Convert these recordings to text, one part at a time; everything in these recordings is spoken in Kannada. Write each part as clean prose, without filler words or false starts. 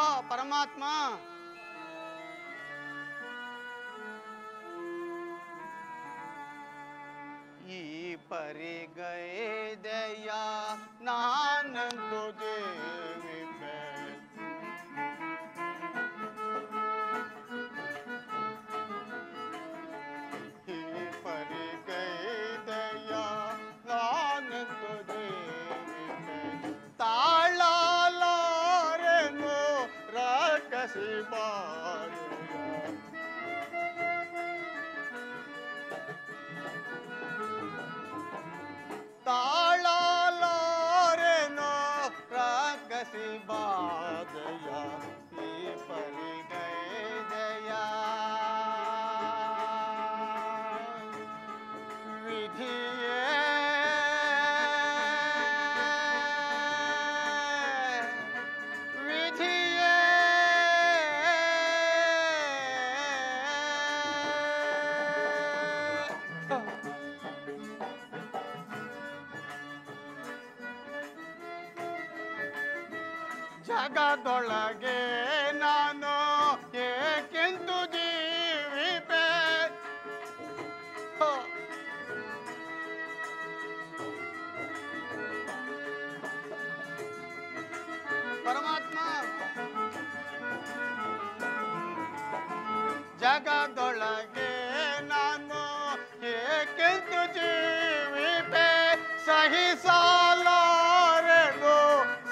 ಹಾ ಪರಮಾತ್ಮ, ಈ ಪರಿಗೈದೆಯ ನಾನಂದು ದೇವಿಪೆ, ಈ ಪರಿಗೈದೆಯ ನಾನಂದು ದೇವಿಪೆ, ತಾಳಲಾರೆನು ರಾಕಸಿ ಬಾರು, ತಾಳಲಾರೆನೋ ರಾಕಸಿ ಬಾದಯ, ಈ ಪರಿಗೈದೆಯ ವಿಧಿಯೇ ವಿಧಿಯೇ ಜಗದೊಳಗೆ ನಾನು ಏಕೆಂದು ಜೀವಿಪೆ, ಪರಮಾತ್ಮ ಜಗದೊಳಗೆ ನಾನು ಏಕೆಂದು ಜೀವಿಪೆ, ಸಹಿಸಲಾರೆನು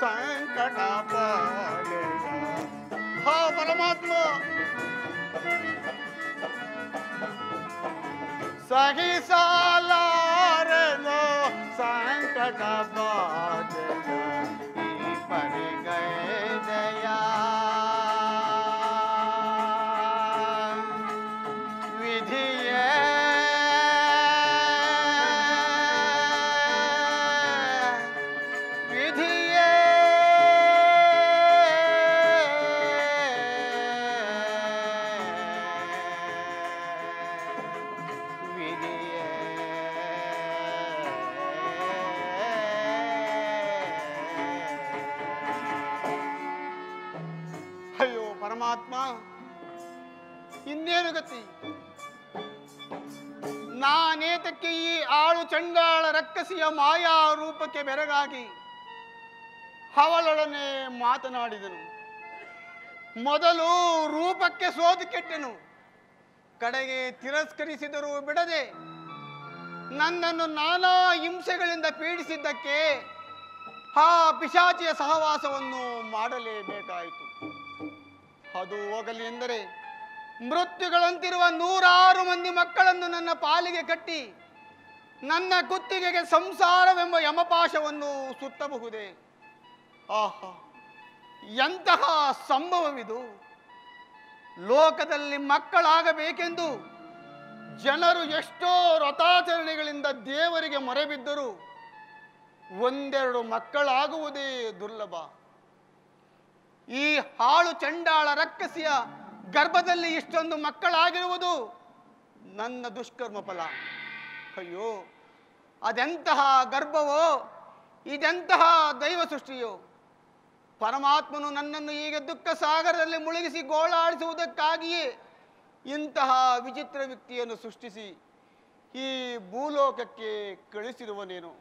ಸಂಕಟ ಪಾಲೆಯ, ಹೋ ಪರಮಾತ್ಮ ಸಹಿಸಲಾರೆನು ಸಂಕಟ ಪಾಲೆಯ, ಈ ಪರಿಗೈದೆಯ ವಿಧಿಯೇ ವಿಧಿಯೇ ವಿಧಿಯೇ. ಅಯ್ಯೋ ಪರಮಾತ್ಮ, ಇನ್ನೇನು ಗತಿ? ನಾನೇತಕ್ಕೆ ಈ ಆಳು ಚಂಡಾಳ ರಕ್ಕಸಿಯ ಮಾಯಾ ರೂಪಕ್ಕೆ ಬೆರಗಾಗಿ ಅವಳೊಡನೆ ಮಾತನಾಡಿದನು. ಮೊದಲು ರೂಪಕ್ಕೆ ಸೋತು ಕೆಟ್ಟೆನು, ಕಡೆಗೆ ತಿರಸ್ಕರಿಸಿದರೂ ಬಿಡದೆ ನನ್ನನ್ನು ನಾನಾ ಹಿಂಸೆಗಳಿಂದ ಪೀಡಿಸಿದ್ದಕ್ಕೆ ಆ ಪಿಶಾಚಿಯ ಸಹವಾಸವನ್ನು ಮಾಡಲೇಬೇಕಾಯಿತು. ಅದು ಹೋಗಲಿ ಎಂದರೆ ಮೃತ್ಯುಗಳಂತಿರುವ 106 ಮಂದಿ ಮಕ್ಕಳನ್ನು ನನ್ನ ಪಾಲಿಗೆ ಕಟ್ಟಿ ನನ್ನ ಕುತ್ತಿಗೆಗೆ ಸಂಸಾರವೆಂಬ ಯಮಪಾಶವನ್ನು ಸುತ್ತಬಹುದೇ? ಆಹಾ, ಎಂತಹ ಸಂಭವವಿದು! ಲೋಕದಲ್ಲಿ ಮಕ್ಕಳಾಗಬೇಕೆಂದು ಜನರು ಎಷ್ಟೋ ವ್ರತಾಚರಣೆಗಳಿಂದ ದೇವರಿಗೆ ಮೊರೆಬಿದ್ದರೂ ಒಂದೆರಡು ಮಕ್ಕಳಾಗುವುದೇ ದುರ್ಲಭ. ಈ ಹಾಳು ಚಂಡಾಳ ರಕ್ಕಸಿಯ ಗರ್ಭದಲ್ಲಿ ಇಷ್ಟೊಂದು ಮಕ್ಕಳಾಗಿರುವುದು ನನ್ನ ದುಷ್ಕರ್ಮ ಫಲ. ಅಯ್ಯೋ, ಅದೆಂತಹ ಗರ್ಭವೋ, ಇದೆಂತಹ ದೈವ ಸೃಷ್ಟಿಯೋ! ಪರಮಾತ್ಮನು ನನ್ನನ್ನು ಈಗ ದುಃಖ ಸಾಗರದಲ್ಲಿ ಮುಳುಗಿಸಿ ಗೋಳಾಡಿಸುವುದಕ್ಕಾಗಿಯೇ ಇಂತಹ ವಿಚಿತ್ರ ವ್ಯಕ್ತಿಯನ್ನು ಸೃಷ್ಟಿಸಿ ಈ ಭೂಲೋಕಕ್ಕೆ ಕಳಿಸಿರುವನೇನು?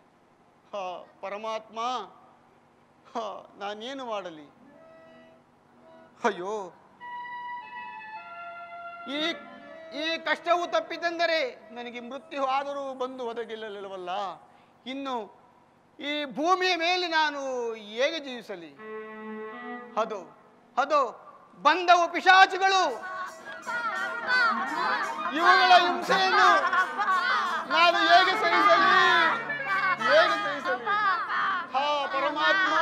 ಪರಮಾತ್ಮ, ನಾನೇನು ಮಾಡಲಿ? ಅಯ್ಯೋ, ಈ ಕಷ್ಟವು ತಪ್ಪಿತೆಂದರೆ ನನಗೆ ಮೃತ್ಯು ಆದರೂ ಬಂದು ಒದಗಿಲ್ಲವಲ್ಲ. ಇನ್ನು ಈ ಭೂಮಿಯ ಮೇಲೆ ನಾನು ಹೇಗೆ ಜೀವಿಸಲಿ? ಅದು ಅದು ಬಂದವು ಪಿಶಾಚಿಗಳು. ಇವುಗಳ ಹಿಂಸೆಯನ್ನು ನಾನು ಹೇಗೆ ಸಹಿಸಲಿ? ಹೇಗೆ ಸಹಿಸಲಿ? ಹಾ ಪರಮಾತ್ಮ,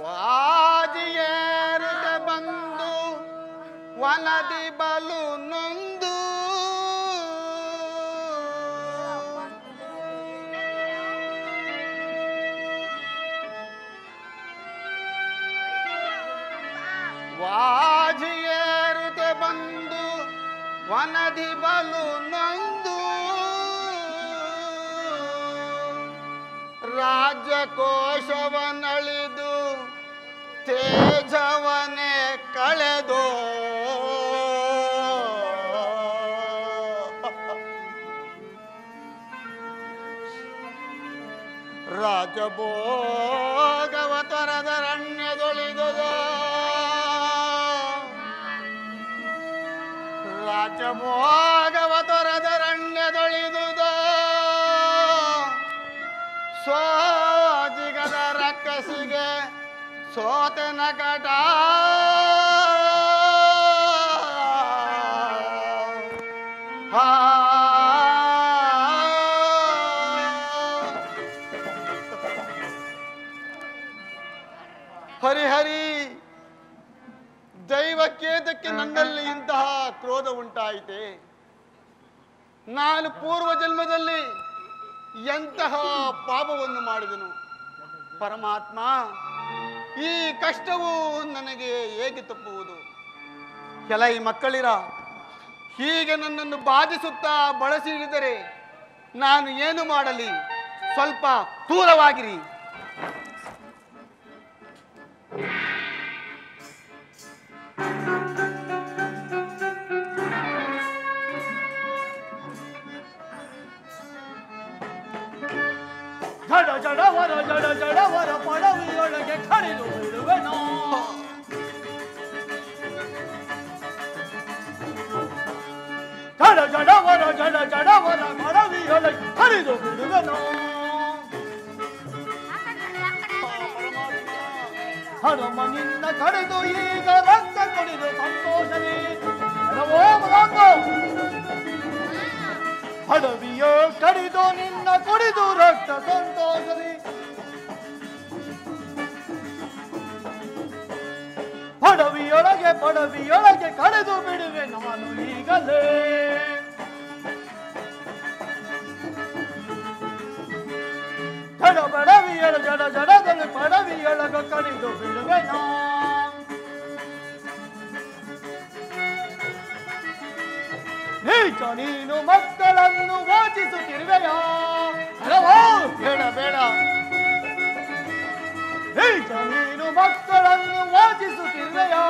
ವಾದಿಯೇರುತ್ತ ಬಂದು ವನದಿ ಬಲು ನೊಂದು ವಾಜಿಯೇರುತ್ತ ಬಂದು ವನದಿ ಬಲು ನೊಂದು ರಾಜ್ಯ ಕೋಶವನಳಿದು ತೇಜವನೇ ಕಳೆದೋ ರಾಜಭೋಗವ ತೊರೆದರಣ್ಯದೊಳಿದುದೋ ರಾಜಭೋಗವ ತೊರೆದರಣ್ಯದೊಳಿದುದೋ ಸೋಜಿಗದ ರಕ್ಕಸಿಗೆ ಸೋತೆನ ಕಟ ಹರಿಹರಿ, ದೈವಕ್ಕೇತಕ್ಕೆ ನನ್ನಲ್ಲಿ ಇಂತಹ ಕ್ರೋಧ ಉಂಟಾಯಿತೆ. ನಾನು ಪೂರ್ವ ಜನ್ಮದಲ್ಲಿ ಎಂತಹ ಪಾಪವನ್ನು ಮಾಡಿದನು ಪರಮಾತ್ಮ. ಈ ಕಷ್ಟವು ನನಗೆ ಹೇಗೆ ತಪ್ಪುವುದು? ಕೆಲ ಈ ಮಕ್ಕಳಿರ ಹೀಗೆ ನನ್ನನ್ನು ಬಾಧಿಸುತ್ತಾ ಬಳಸಿ ಹಿಡಿದರೆ ನಾನು ಏನು ಮಾಡಲಿ? ಸ್ವಲ್ಪ ದೂರವಾಗಿರಿ. ಜಡ ಜಡವರ ಪಡವಿಯೊಳಗೆ ಕರೆದು ಬಿಡುವೆನೋ. ಜಡ ಜಡವರ ಪಡವಿಯೊಳಗೆ ಕರೆದು ಬಿಡುವೆನೋ. ಹನುಮ ನಿನ್ನ ಕಡಿದು ಈಗ ರಕ್ತ ಕೊಡಿದು ಸಂತೋಷವೇ ಹಡವಿಯೋ ಕಡಿದು ನಿನ್ನ ಕುಡಿದು ರಕ್ತ ಸಂತೋಷವೇ. ಪಡವಿಯೊಳಗೆ ಕಳೆದು ಬಿಡುವೆ ನಾನು ಈಗಲೇ. ಜಡದಲ್ಲಿ ಪಡವಿಯೊಳಗ ಕಡಿದು ಬಿಡುವೆ ನಾ. ನೀಚ ನೀನು ಮಕ್ಕಳನ್ನು ವಾಚಿಸುತ್ತಿರುವೆಯಾ? ಬೇಡ ಬೇಡ. ನೀಚ ನೀನು ಮಕ್ಕಳನ್ನು ವಾಚಿಸುತ್ತಿರುವೆಯಾ?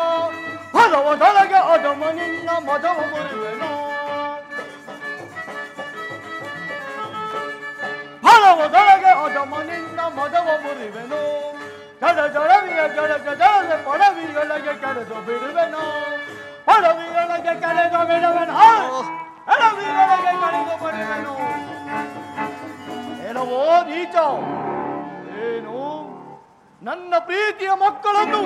ಹಲವದೊಳಗೆ ಅಧಮ ನಿನ್ನ ಮದವ ಮುರಿವೆನೋ. ಹಲವದೊಳಗೆ ಅಧಮ ನಿನ್ನ ಮದವ ಮುರಿವೆನೋ. ಜಡದ ಪಡವಿಯೊಳಗೆ ಕಳೆದು ಬಿಡುವೆನೋ. ಪಡವಿಯೊಳಗೆ ಕಳೆದು ಬಿಡುವೆನೋ. ಪಡವಿಯೊಳಗೆ ಕಳೆದು ಬಿಡುವೆನೋ. ಏನವೋ ನೀಚ, ಏನು ನನ್ನ ಪ್ರೀತಿಯ ಮಕ್ಕಳನ್ನು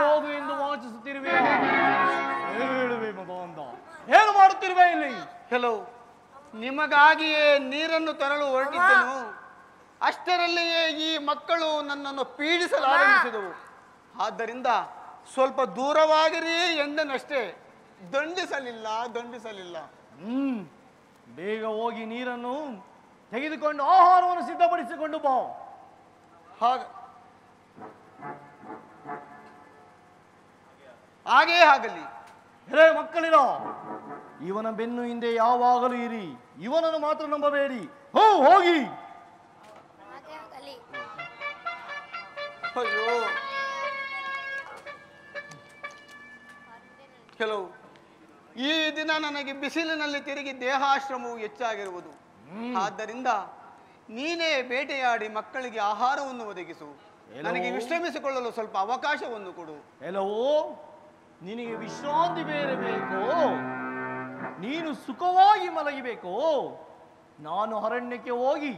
ಹೋಗು ಎಂದು ವಾಚಿಸುತ್ತಿರುವೆ? ಹೇಳುವೆ ಮಗ ಅಂದ. ಏನು ಮಾಡುತ್ತಿರುವೆ ಇಲ್ಲಿ? ಕೆಲವು ನಿಮಗಾಗಿಯೇ ನೀರನ್ನು ತರಲು ಹೊರಟಿದ್ದನು. ಅಷ್ಟರಲ್ಲಿಯೇ ಈ ಮಕ್ಕಳು ನನ್ನನ್ನು ಪೀಡಿಸಲಾರಂಭಿಸಿದವು. ಆದ್ದರಿಂದ ಸ್ವಲ್ಪ ದೂರವಾಗಿರಿ ಎಂದನಷ್ಟೇ. ದಂಡಿಸಲಿಲ್ಲ. ಬೇಗ ಹೋಗಿ ನೀರನ್ನು ತೆಗೆದುಕೊಂಡು ಆಹಾರವನ್ನು ಸಿದ್ಧಪಡಿಸಿಕೊಂಡು ಬಾ. ಹಾಗೇ ಆಗಲಿ. ಹೇ ಮಕ್ಕಳಿರ, ಇವನ ಬೆನ್ನು ಹಿಂದೆ ಯಾವಾಗಲೂ ಇರಿ, ಇವನನ್ನು ಮಾತ್ರ ನಂಬಬೇಡಿ. ಹೋಗಿ. ಅಯ್ಯೋ, ಕೆಲವು ಈ ದಿನ ನನಗೆ ಬಿಸಿಲಿನಲ್ಲಿ ತಿರುಗಿ ದೇಹಾಶ್ರಮವು ಹೆಚ್ಚಾಗಿರುವುದು. ಆದ್ದರಿಂದ ನೀನೇ ಬೇಟೆಯಾಡಿ ಮಕ್ಕಳಿಗೆ ಆಹಾರವನ್ನು ಒದಗಿಸು. ನನಗೆ ವಿಶ್ರಮಿಸಿಕೊಳ್ಳಲು ಸ್ವಲ್ಪ ಅವಕಾಶವನ್ನು ಕೊಡು. ಎಲ್ಲವೋ ನಿನಗೆ ವಿಶ್ರಾಂತಿ ಬೇರೆ ಬೇಕೋ? ನೀನು ಸುಖವಾಗಿ ಮಲಗಿಬೇಕೋ? ನಾನು ಅರಣ್ಯಕ್ಕೆ ಹೋಗಿ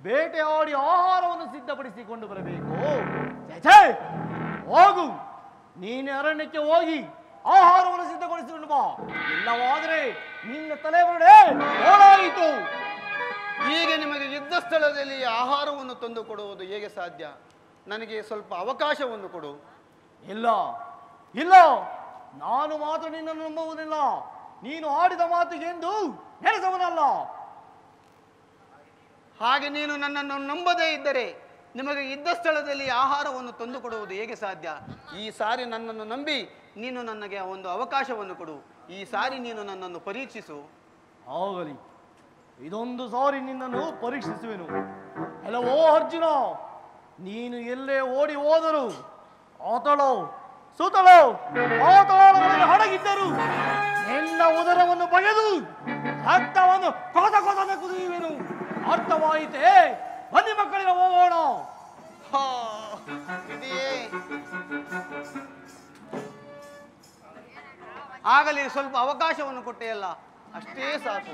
ಬೇಟೆಯಾಡಿ ಆಹಾರವನ್ನು ಸಿದ್ಧಪಡಿಸಿಕೊಂಡು ಬರಬೇಕು. ಹೋಗು, ನೀನು ಅರಣ್ಯಕ್ಕೆ ಹೋಗಿ ಆಹಾರವನ್ನು ಸಿದ್ಧಪಡಿಸಿಕೊಂಡು ಬಾ. ಇಲ್ಲವಾದರೆ ನಿನ್ನ ತಲೆ ಬರಡೆ ಓಡಾಯಿತು. ಈಗ ನಿಮಗೆ ಇದ್ದ ಸ್ಥಳದಲ್ಲಿ ಆಹಾರವನ್ನು ತಂದು ಕೊಡುವುದು ಹೇಗೆ ಸಾಧ್ಯ? ನನಗೆ ಸ್ವಲ್ಪ ಅವಕಾಶವನ್ನು ಕೊಡು. ಇಲ್ಲ, ನಾನು ಮಾತ್ರ ನಿನ್ನನ್ನು ನಂಬುವುದಿಲ್ಲ. ನೀನು ಆಡಿದ ಮಾತಿಗೆಂದು ನೆನೆಸವನಲ್ಲ. ಹಾಗೆ ನೀನು ನನ್ನನ್ನು ನಂಬದೇ ಇದ್ದರೆ ನಿಮಗೆ ಇದ್ದ ಸ್ಥಳದಲ್ಲಿ ಆಹಾರವನ್ನು ತಂದು ಕೊಡುವುದು ಹೇಗೆ ಸಾಧ್ಯ? ಈ ಸಾರಿ ನನ್ನನ್ನು ನಂಬಿ ನೀನು ನನಗೆ ಒಂದು ಅವಕಾಶವನ್ನು ಕೊಡು. ಈ ಸಾರಿ ನೀನು ನನ್ನನ್ನು ಪರೀಕ್ಷಿಸು. ಆಗಲಿ, ಇದೊಂದು ಸಾರಿ ನಿನ್ನನ್ನು ಪರೀಕ್ಷಿಸುವೆನು. ಅಲ್ಲವೋ ಅರ್ಜುನ, ನೀನು ಎಲ್ಲೇ ಓಡಿ ಹೋದರು ಆತಳೋ ಸುತಳೋ ಆತಳಗಳಲ್ಲಿ ಹಡಗಿದ್ದರು ನಿನ್ನ ಉದರವನ್ನು ಬಗೆದು ರಕ್ತವನ್ನು ಕೊದ ಕೊದನೆ ಕುದಿಯುವೆನು. ಅರ್ಥವಾಯಿತೇ? ಬನ್ನಿ ಮಕ್ಕಳಿಗೆ ಹೋಗೋಣ. ಇದೆಯೇ ಆಗಲಿ, ಸ್ವಲ್ಪ ಅವಕಾಶವನ್ನು ಕೊಟ್ಟೆಯಲ್ಲ, ಅಷ್ಟೇ ಸಾಕು.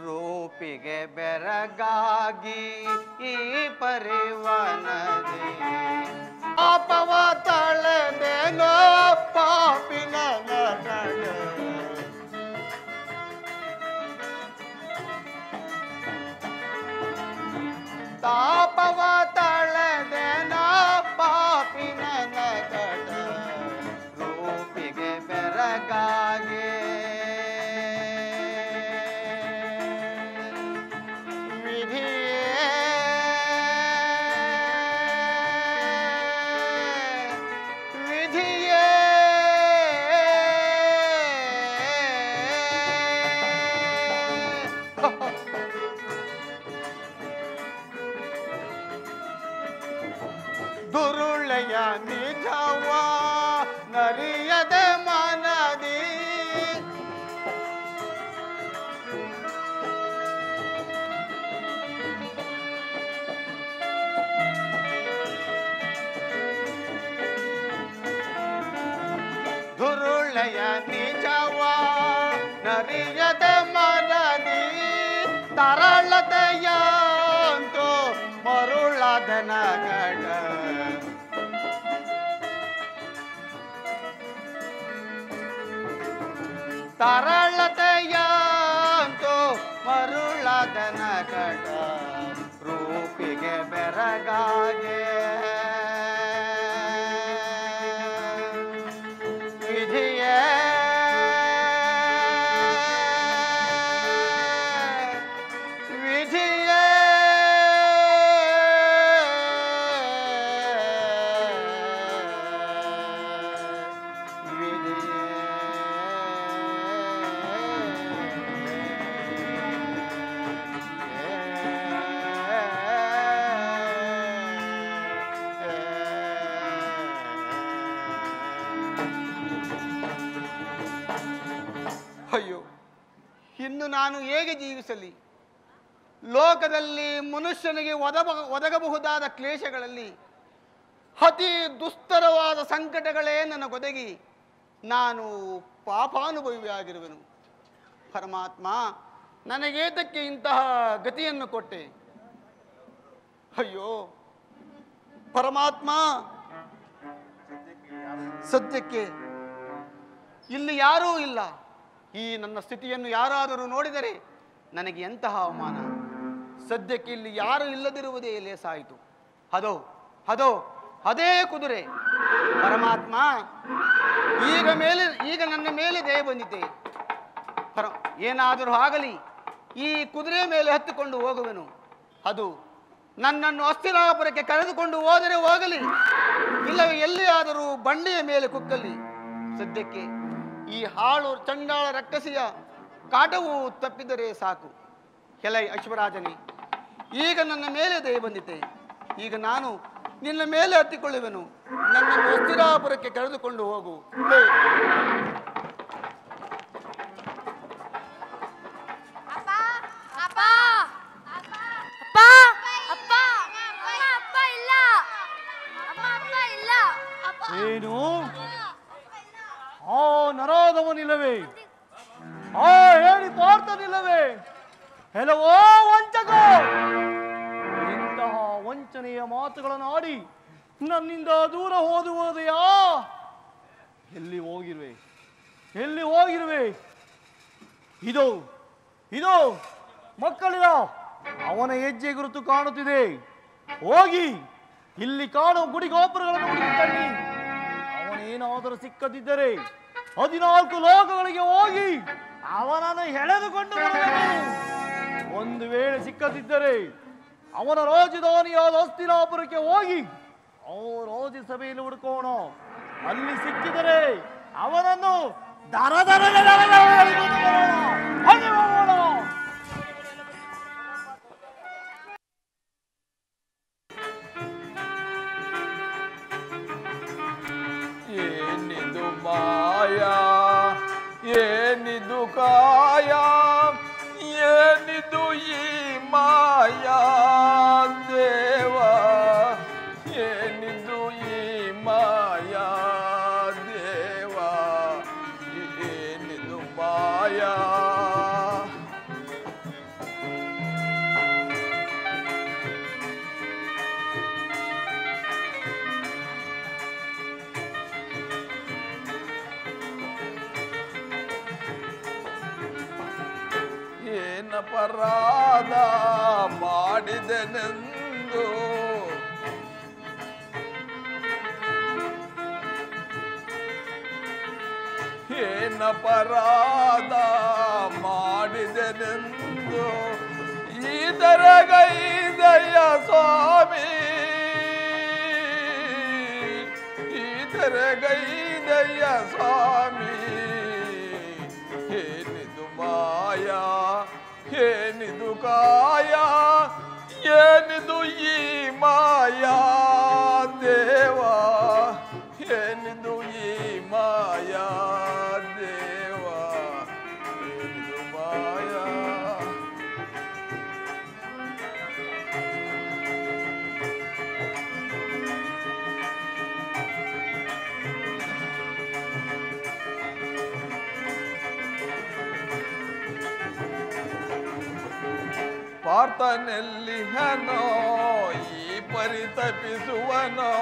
ರೂಪಿಗೆ ಬೆರಗಾಗಿ ಈ ಪರಿವನದೆ ಪಾಪವ ತಳೆದೇನೋ ಪಾಪಿನ ನಡೆ. ತಾಪವ ತಳೆದೇನೋ ಪಾಪಿನ ನಡೆ. ರೂಪಿಗೆ ಬೆರಗಾಗಿ ದುರುಳೆಯ ನಿಜವ ನರಿಯದ ಮನದಿ ದುರುಳೆಯ ನಿಜವ ನರಿಯದ ಮನದಿ ತರಳತೆಯಂತೂ ಮರುಳದ ನಗಡ. ತರಳತೆಯಂತೂ ಮರುಳದ ನಗಡ. ರೂಪಿಗೆ ಬೆರಗಾಗಿ ವಿಧಿಯೇ ವಿಧಿಯೇ ಅಯ್ಯೋ, ಇನ್ನು ನಾನು ಹೇಗೆ ಜೀವಿಸಲಿ? ಲೋಕದಲ್ಲಿ ಮನುಷ್ಯನಿಗೆ ಒದಗಬಹುದಾದ ಕ್ಲೇಶಗಳಲ್ಲಿ ಅತಿ ದುಸ್ತರವಾದ ಸಂಕಟಗಳೇ ನನಗೊದಗಿ ನಾನು ಪಾಪಾನುಭವಿಯಾಗಿರುವೆನು. ಪರಮಾತ್ಮ, ನನಗೇತಕ್ಕೆ ಇಂತಹ ಗತಿಯನ್ನು ಕೊಟ್ಟೆ? ಅಯ್ಯೋ ಪರಮಾತ್ಮ, ಸದ್ಯಕ್ಕೆ ಇಲ್ಲಿ ಯಾರೂ ಇಲ್ಲ. ಈ ನನ್ನ ಸ್ಥಿತಿಯನ್ನು ಯಾರಾದರೂ ನೋಡಿದರೆ ನನಗೆ ಎಂತಹ ಅವಮಾನ. ಸದ್ಯಕ್ಕೆ ಇಲ್ಲಿ ಯಾರು ಇಲ್ಲದಿರುವುದೇ ಲೇಸಾಯಿತು. ಅದೋ ಅದೇ ಕುದುರೆ. ಪರಮಾತ್ಮ, ಈಗ ನನ್ನ ಮೇಲೆ ದಯೆ ಬಂದಿದೆ. ಏನಾದರೂ ಆಗಲಿ, ಈ ಕುದುರೆ ಮೇಲೆ ಹತ್ತಿಕೊಂಡು ಹೋಗುವೆನು. ಅದು ನನ್ನನ್ನು ಅಸ್ಥಿರಾಪುರಕ್ಕೆ ಕರೆದುಕೊಂಡು ಹೋದರೆ ಹೋಗಲಿ, ಇಲ್ಲವೇ ಎಲ್ಲಿಯಾದರೂ ಬಂಡೆಯ ಮೇಲೆ ಕುಕ್ಕಲಿ. ಸದ್ಯಕ್ಕೆ ಈ ಹಾಳು ಚಂಡಾಳ ರಕ್ಕಸಿಯ ಕಾಟವು ತಪ್ಪಿದರೆ ಸಾಕು. ಎಲೈ ಅಶ್ವರಾಜನೇ, ಈಗ ನನ್ನ ಮೇಲೆ ದಯೆ ಬಂದಿತೆ. ಈಗ ನಾನು ನಿನ್ನ ಮೇಲೆ ಹತ್ತಿಕೊಳ್ಳುವೆನು. ನನ್ನನ್ನು ಅಸ್ಥಿರಾಪುರಕ್ಕೆ ಕರೆದುಕೊಂಡು ಹೋಗು. ಏನು ಆ ನರಾದವನಿಲ್ಲವೇ? ಆ ಹೇಳಿ ಪಾರ್ಥನಿಲ್ಲವೇ? ಕೆಲವೋ ವಂಚಕ, ಇಂತಹ ವಂಚನೆಯ ಮಾತುಗಳನ್ನು ಆಡಿ ನನ್ನಿಂದ ದೂರ ಹೋದುವುದೆಯಾ? ಎಲ್ಲಿ ಹೋಗಿರುವೆ? ಇದು ಮಕ್ಕಳಿದ ಅವನ ಹೆಜ್ಜೆ ಗುರುತು ಕಾಣುತ್ತಿದೆ. ಹೋಗಿ ಇಲ್ಲಿ ಕಾಣುವ ಗುಡಿ ಗೋಪುರಗಳನ್ನು ಹುಡುಕಿ ತನ್ನಿ. ಅವನೇನಾದರೂ ಸಿಕ್ಕದಿದ್ದರೆ 14 ಲೋಕಗಳಿಗೆ ಹೋಗಿ ಅವನನ್ನು ಎಳೆದುಕೊಂಡು ಬರುವನು. ಒಂದು ವೇಳೆ ಸಿಕ್ಕದಿದ್ದರೆ ಅವನ ರಾಜಧಾನಿಯಾದ ಹಸ್ತಿನಾಪುರಕ್ಕೆ ಹೋಗಿ ರಾಜ್ಯಸಭೆಯಲ್ಲಿ ಹುಡುಕೋಣ. ಅಲ್ಲಿ ಸಿಕ್ಕಿದರೆ ಅವನನ್ನು ದರ ದರ ದರ ದರ ಎಳೆದುಕೊಂಡು ಬರೋಣ. ಬನ್ನಿ ಹೋಗೋಣ. ಏನಿದು ಮಾಯಾ, ಏನಿದು ಕಾಯ, ಏನಿದು ಈ ಮಾಯಾ ದೇವ, ಏನಿದು ಈ ಮಾಯಾ ದೇವ, ಏನಿದು ಮಾಯಾ. ಏನಪರಾಧ ಮಾಡಿದೆನೆಂದು ಏನಪರಾಧ ಮಾಡಿದೆನೆಂದು ಈ ತೆರೆಗೈದಯ್ಯ ಸ್ವಾಮಿ, ಈ ತೆರೆಗೈದಯ್ಯ ಸ್ವಾಮಿ. ಏನಿದು ಮಾಯಾ, ಏನಿದು ಕಾಯ, ಏನಿದು ಈ ಮಾಯಾ ದೇವ, ಏನಿದು ಈ ಮಾಯಾ ದೇವ, ಏನಿದು ಮಾಯಾ. ಪಾರ್ಥನೆಲ್ಲಿಹನೋ ಈ ಪರಿತಪಿಸುವನೋ,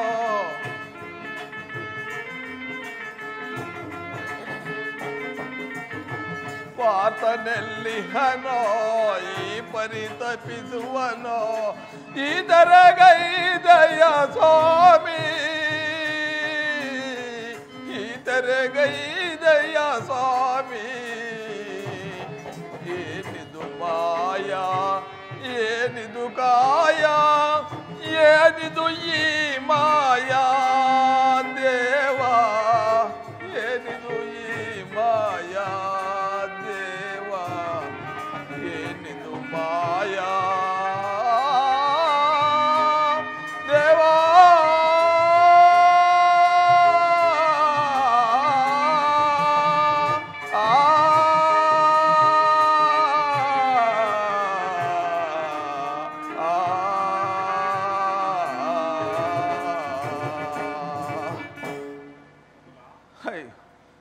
ಪಾರ್ಥನೆಲ್ಲಿಹನೋ ಈ ಪರಿತಪಿಸುವನೋ, ಈ ತೆರೆಗೈದಯ್ಯ ಸ್ವಾಮಿ, ಈ ತೆರೆಗೈದಯ್ಯ ಸ್ವಾಮಿ. ಏನಿದು ಮಾಯಾ, ಏನಿದು ಕಾಯ, ಏನಿದು ಈ ಮಾಯಾ ದೇವ, ಏನಿದು ಈ ಮಾಯಾ ದೇವ, ಏನಿದು ಮಾಯಾ ದೇವ.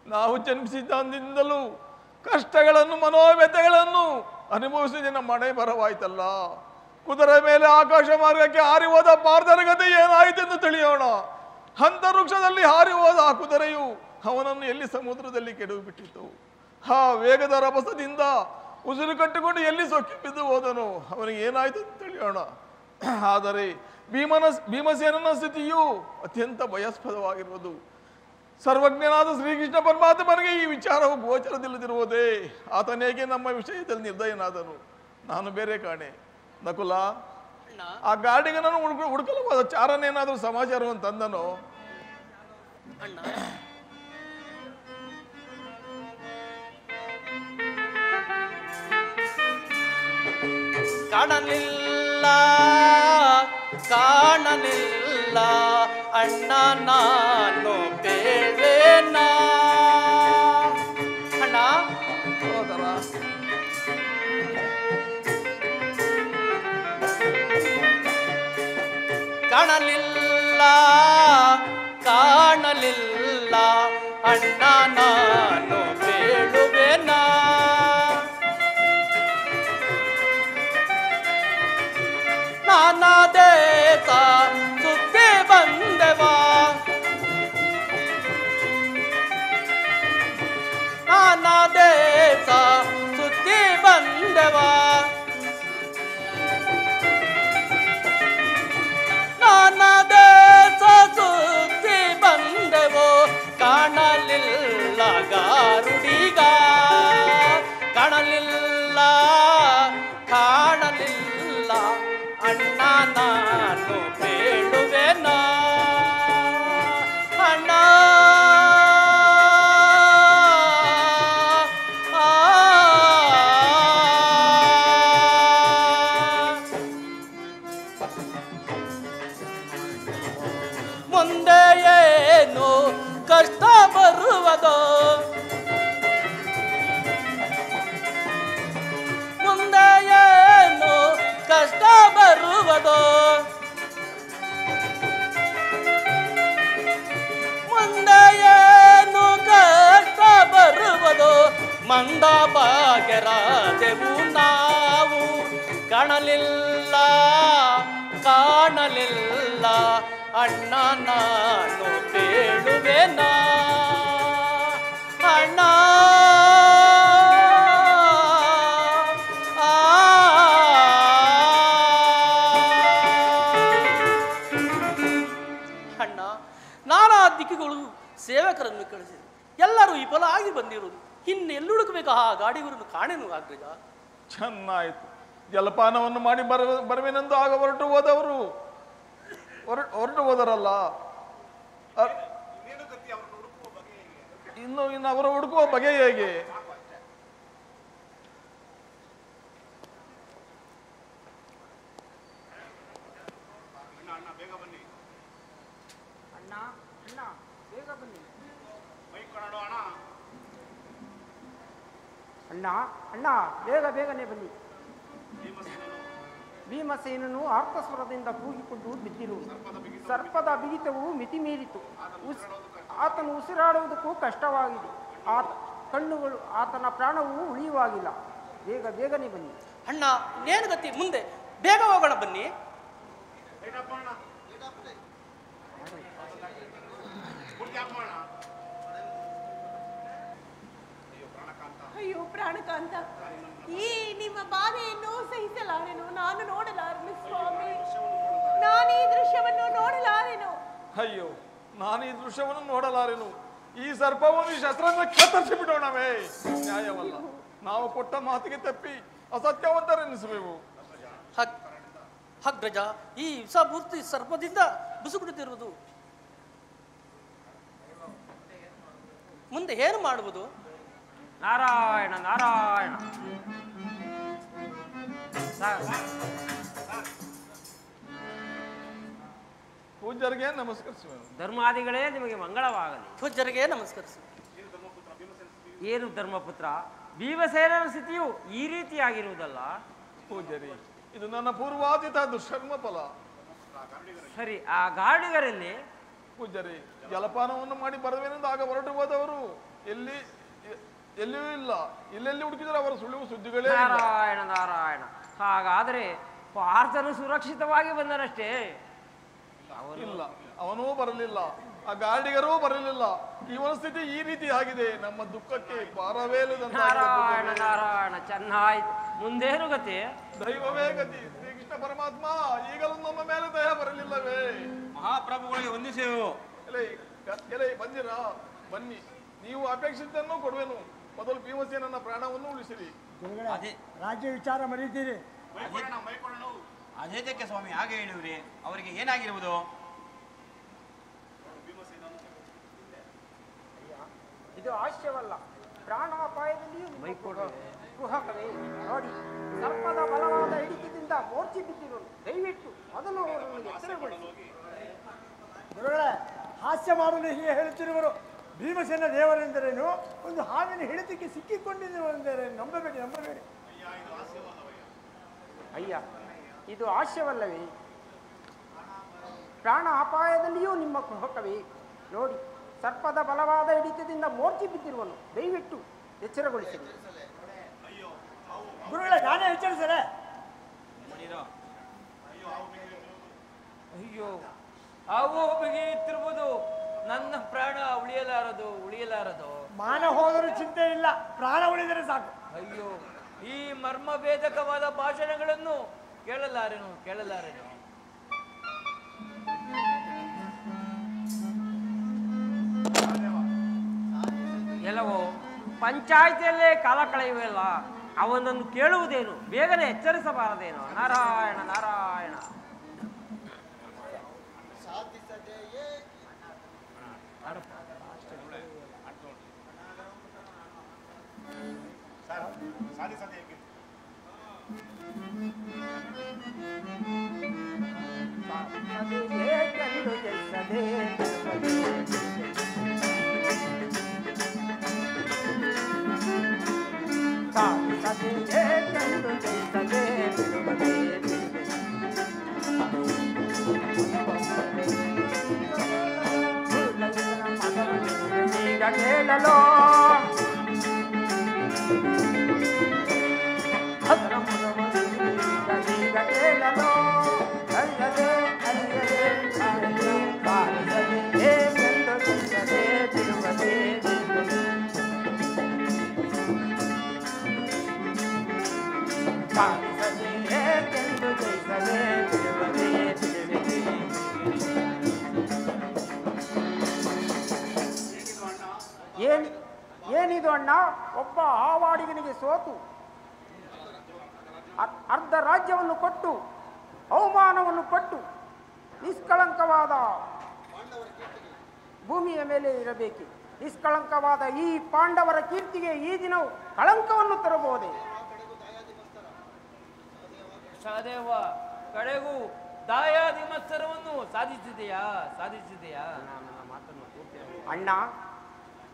ನಾವು ಜನ್ಮಿಸಿದಂದಿಂದಲೂ ಕಷ್ಟಗಳನ್ನು ಮನೋವ್ಯತೆಗಳನ್ನು ಅನುಭವಿಸಿದ ನಮ್ಮ ಮನೆ ಬರವಾಯ್ತಲ್ಲ. ಕುದುರೆ ಮೇಲೆ ಆಕಾಶ ಮಾರ್ಗಕ್ಕೆ ಹಾರಿ ಹೋದ ಪಾರ್ಥನ ಗತಿ ಏನಾಯಿತೆಂದು ತಿಳಿಯೋಣ. ಹಂತ ವೃಕ್ಷದಲ್ಲಿ ಹಾರಿ ಹೋದ ಆ ಕುದುರೆಯು ಅವನನ್ನು ಎಲ್ಲಿ ಸಮುದ್ರದಲ್ಲಿ ಕೆಡವು ಬಿಟ್ಟಿತು. ಆ ವೇಗದ ರಭಸದಿಂದ ಉಸಿರು ಕಟ್ಟಿಕೊಂಡು ಎಲ್ಲಿ ಸೊಕ್ಕಿ ಬಿದ್ದು ಹೋದನು. ಅವನಿಗೆ ಏನಾಯ್ತು ಅಂತ ತಿಳಿಯೋಣ. ಆದರೆ ಭೀಮಸೇನನ ಸ್ಥಿತಿಯು ಅತ್ಯಂತ ಭಯಾಸ್ಪದವಾಗಿರುವುದು. ಸರ್ವಜ್ಞನಾದ ಶ್ರೀಕೃಷ್ಣ ಪರಮಾತ್ಮನಿಗೆ ಈ ವಿಚಾರವು ಗೋಚರದಿಲ್ಲದಿರುವುದೇ. ಆತನೇಗೆ ನಮ್ಮ ವಿಷಯದಲ್ಲಿ ನಿರ್ದಯನಾದನು. ನಾನು ಬೇರೆ ಕಾಣೆ. ನಕುಲ, ಆ ಗಾಡಿಗನನ್ನು ಹುಡುಕಲು ಹೋದ ಚಾರನೇನಾದ್ರೂ ಸಮಾಚಾರವನ್ನು ತಂದನೋ? ಕಾಣಲಿಲ್ಲ ಕಾಣಲಿಲ್ಲ ಅಣ್ಣ, ನಾನು ಬೇಡವೇನಾ ಅಣ್ಣ? ಸೋದರ, ಕಾಣಲಿಲ್ಲ ಕಾಣಲಿಲ್ಲ ಅಣ್ಣ, ನಾನು ಬೇಡುವೆನಾ? ನಾನಾ ದೇಶ ಸುತ್ತಿ ಬಂದೆವಾ, ನಾನಾ ದೇಶ ಸುತ್ತಿ ಬಂದೆವಾ, ನಾನಾ ದೇಶ ಸುತ್ತಿ ಬಂದೆವೋ. ಕಾಣಲಿಲ್ಲ ಗಾರುಡಿಗ, ಕಾಣಲಿಲ್ಲ ಕಾಣಲಿಲ್ಲ ಅಣ್ಣ, ನಾನು ಬೇಡು ಬರುವುದೋ ಮುಂದೆ ಏನು ಕಷ್ಟ ಬರುವುದೋ ಮುಂದೆ ಏನು ಕಷ್ಟ ಬರುವುದೋ ಮಂದ ಭಾಗ್ಯರಾದೆವು ನಾವು ಕಾಣಲಿಲ್ಲ ಕಾಣಲಿಲ್ಲ ಅಣ್ಣ ನಾನು ಕೇಳುವೆನಾ ಅಣ್ಣ ಅಣ್ಣ ನಾನಾ ದಿಕ್ಕುಗಳು ಸೇವಕರನ್ನು ಕಳಿಸಿದೆ ಎಲ್ಲರೂ ಈ ಫಲ ಆಗಿ ಬಂದಿರುವುದು ಇನ್ನೆಲ್ಲಿ ಹುಡುಕಬೇಕು ಆ ಗಾಡಿಗರನ್ನು ಕಾಣೆನು ಆಗ್ರಜ ಚೆನ್ನಾಯ್ತು. ಜಲಪಾನವನ್ನು ಮಾಡಿ ಬರುವೆನೆಂದು ಆಗ ಹೊರಟು ಹೋದವರು ಹೊರಟು ಹೋದರಲ್ಲ, ಇನ್ನು ಅವರು ಹುಡುಕುವ ಬಗೆ ಹೇಗೆ? ಅಣ್ಣ ಅಣ್ಣ ಬೇಗ ಬೇಗನೆ ಬನ್ನಿ. ಭೀಮಸೇನನು ಆರ್ತಸ್ವರದಿಂದ ಕೂಗಿಕೊಂಡು ಬಿದ್ದಿರುವುದು. ಸರ್ಪದ ಬಿಗಿತವು ಮಿತಿ ಮೀರಿತು. ಆತನು ಉಸಿರಾಡುವುದಕ್ಕೂ ಕಷ್ಟವಾಗಿದೆ. ಕಣ್ಣುಗಳು ಆತನ ಪ್ರಾಣವು ಉಳಿಯುವಾಗಿಲ್ಲ. ಬೇಗ ಬೇಗನೆ ಬನ್ನಿ. ಅಣ್ಣ ನೇನು ಗತಿ, ಮುಂದೆ ಬೇಗ ಹೋಗೋಣ ಬನ್ನಿ. ಅಯ್ಯೋ ಪ್ರಾಣಕಾಂತ, ಈ ನಿಮ್ಮ ಬಾಧೆಯನ್ನು ಸಹಿಸಲಾರೆನು, ನಾನು ನೋಡಲಾರೆನು ಸ್ವಾಮಿ, ನಾನು ಈ ದೃಶ್ಯವನ್ನು ನೋಡಲಾರೆನು. ಅಯ್ಯೋ, ನಾನು ಈ ದೃಶ್ಯವನ್ನು ನೋಡಲಾರೆನು. ಈ ಸರ್ಪವನ್ನು ಈ ಶಸ್ತ್ರದಿಂದ ಕತ್ತರಿಸಿ ಬಿಡೋಣವೇ? ನ್ಯಾಯವಲ್ಲ. ನಾವು ಕೊಟ್ಟ ಮಾತಿಗೆ ತಪ್ಪಿ ಅಸತ್ಯವಂತರೆನಿಸುವೆವು. ಹಗ್ರಜ, ಈ ವಿಷಮೂರ್ತಿ ಸರ್ಪದಿಂದ ಬುಸುಗುಡುತ್ತಿರುವುದು. ಮುಂದೆ ಏನು ಮಾಡುವುದು? ನಾರಾಯಣ ನಾರಾಯಣ. ಪೂಜ್ಯರಿಗೆ ನಮಸ್ಕರಿಸುವೆನು. ಧರ್ಮಾದಿಗಳೇ ನಿಮಗೆ ಮಂಗಳವಾಗಲಿ. ಪೂಜ್ಯರಿಗೆ ನಮಸ್ಕರಿಸಿ. ಏನು ಧರ್ಮಪುತ್ರ, ಭೀಮಸೇನನ ಸ್ಥಿತಿಯು ಈ ರೀತಿಯಾಗಿರುವುದಲ್ಲ. ಪೂಜ್ಯರಿ, ಇದು ನನ್ನ ಪೂರ್ವಾತೀತ ದುಷ್ಕರ್ಮ ಫಲ. ಸರಿ, ಆ ಗಾಡಿಗರಲ್ಲಿ ಪೂಜ್ಯರಿ, ಜಲಪಾನವನ್ನು ಮಾಡಿ ಬರುವೆನೆಂದು ಆಗ ಹೊರಟು ಹೋದವರು ಎಲ್ಲಿಯೂ ಇಲ್ಲ. ಎಲ್ಲೆಲ್ಲಿ ಹುಡುಕಿದರೆ ಅವರ ಸುಳಿವು ಸುದ್ದಿಗಳೇ ಇಲ್ಲ. ನಾರಾಯಣ ನಾರಾಯಣ. ಹಾಗಾದರೆ ಪಾರ್ಥನು ಸುರಕ್ಷಿತವಾಗಿ ಬಂದನಷ್ಟೇ? ಇಲ್ಲ, ಅವನೂ ಬರಲಿಲ್ಲ, ಆ ಗಾಡಿಗರೂ ಬರಲಿಲ್ಲ. ಇವನ ಸ್ಥಿತಿ ಈ ರೀತಿ ಆಗಿದೆ. ನಮ್ಮ ದುಃಖಕ್ಕೆ ಪಾರವೇಲದಂತ. ನಾರಾಯಣ ನಾರಾಯಣ, ಚೆನ್ನಾಯ್ತು. ಮುಂದೇನು ಗತಿ? ದೈವವೇ ಗತಿ. ಶ್ರೀಕೃಷ್ಣ ಪರಮಾತ್ಮ ಈಗಲೂ ನಮ್ಮ ಮೇಲೆ ದಯ ಬರಲಿಲ್ಲವೇ? ಮಹಾಪ್ರಭುಗಳಿಗೆ ವಂದಿಸೆವು. ಎಲೆ ಬಂದಿರಾ? ಬನ್ನಿ, ನೀವು ಅಪೇಕ್ಷಿತನ್ನು ಕೊಡುವೆನು. ಮೊದಲು ಭೀಮಸೇನನ ಪ್ರಾಣವನ್ನು ಉಳಿಸಿರಿ. ರಾಜ್ಯ ವಿಚಾರ ಮರೀತೀರಿ. ಅದೇದಕ್ಕೆ ಸ್ವಾಮಿ ಹಾಗೆ ಹೇಳಿವ್ರಿ? ಅವರಿಗೆ ಏನಾಗಿರುವುದು? ಇದು ಹಾಸ್ಯವಲ್ಲ, ಪ್ರಾಣಾಪಾಯದಲ್ಲಿಯೂ ಕುಹಕವೇ. ನೋಡಿ, ಸರ್ಪದ ಬಲವಾದ ಹಿಡಿತದಿಂದ ಮೂರ್ಛೆ ಬಿದ್ದಿರೋನು. ದಯವಿಟ್ಟು ಮೊದಲು ಅವರನ್ನು ಎಚ್ಚರಗೊಳಿಸಿ. ಗುರುಗಳೇ, ಹಾಸ್ಯ ಮಾಡಲು ಹೀಗೆ ಹೇಳುತ್ತಿರುವರು. ಭೀಮಸೇನ ದೇವರೆಂದರೇನು, ಒಂದು ಹಾವಿನ ಹಿಡಿತಕ್ಕೆ ಸಿಕ್ಕಿಕೊಂಡಿರುವೆಂದರೆ ನಂಬಬೇಡಿ. ಅಯ್ಯ, ಇದು ಹಾಸ್ಯವಲ್ಲವೇ? ಪ್ರಾಣ ಅಪಾಯದಲ್ಲಿಯೂ ನಿಮ್ಮ ಕುಹಕವೇ. ನೋಡಿ, ಸರ್ಪದ ಬಲವಾದ ಹಿಡಿತದಿಂದ ಮೂರ್ಛೆ ಬಿದ್ದಿರುವನು. ದಯವಿಟ್ಟು ಎಚ್ಚರಗೊಳಿಸಿ. ಗುರುಗಳೇ, ನಾನೇ ಎಚ್ಚರಿಸರೆ. ಅಯ್ಯೋ, ಹಾವು ಬಿಗಿಯುತ್ತಿರುವುದು. ನನ್ನ ಪ್ರಾಣ ಉಳಿಯಲಾರದು. ಮಾನ ಹೋದರೂ ಚಿಂತೆ ಇಲ್ಲ, ಪ್ರಾಣ ಉಳಿದರೆ ಸಾಕು. ಅಯ್ಯೋ, ಈ ಮರ್ಮಭೇದಕವಾದ ಭಾಷಣಗಳನ್ನು ಕೇಳಲಾರೆನು. ಎಲ್ಲವೋ ಪಂಚಾಯಿತಿಯಲ್ಲೇ ಕಾಲ ಕಳೆಯುವಲ್ಲ, ಅವನನ್ನು ಕೇಳುವುದೇನು? ಬೇಗನೆ ಎಚ್ಚರಿಸಬಾರದೇನೋ? ನಾರಾಯಣ ನಾರಾಯಣ. ಕೇಳಲು ಅದರ ಈಗ ಕೇಳಲು ಅರಿಯದೆ ಅರಿಯದೆ ಬಾರದೆ ಹೇಗೆಂದು ತಿಳಿಯದೆ ಬಿಡುವುದೇ ಬಾರಿಸದೆ ಹೇಗೆಂದು ಜಯಿಸದೆ ಬಿಡುವುದೇ ಬಿಡುವಿಕೆ. ಏನಿದು ಅಣ್ಣ? ಒಬ್ಬ ಆವಾಡಿಗನಿಗೆ ಸೋತು ಅರ್ಧ ರಾಜ್ಯವನ್ನು ಕೊಟ್ಟು ಅವಮಾನವನ್ನು ಪಟ್ಟು ನಿಷ್ಕಳಂಕವಾದ ಭೂಮಿಯ ಮೇಲೆ ಇರಬೇಕೆ? ನಿಷ್ಕಳಂಕವಾದ ಈ ಪಾಂಡವರ ಕೀರ್ತಿಗೆ ಈ ದಿನವು ಕಳಂಕವನ್ನು ತರಬಹುದೇ? ಸಹದೇವ, ಕಡೆಗೂ ದಾಯಾದಿ ಮತ್ಸರವನ್ನು ಸಾಧಿಸಿದೆಯಾ? ಅಣ್ಣ,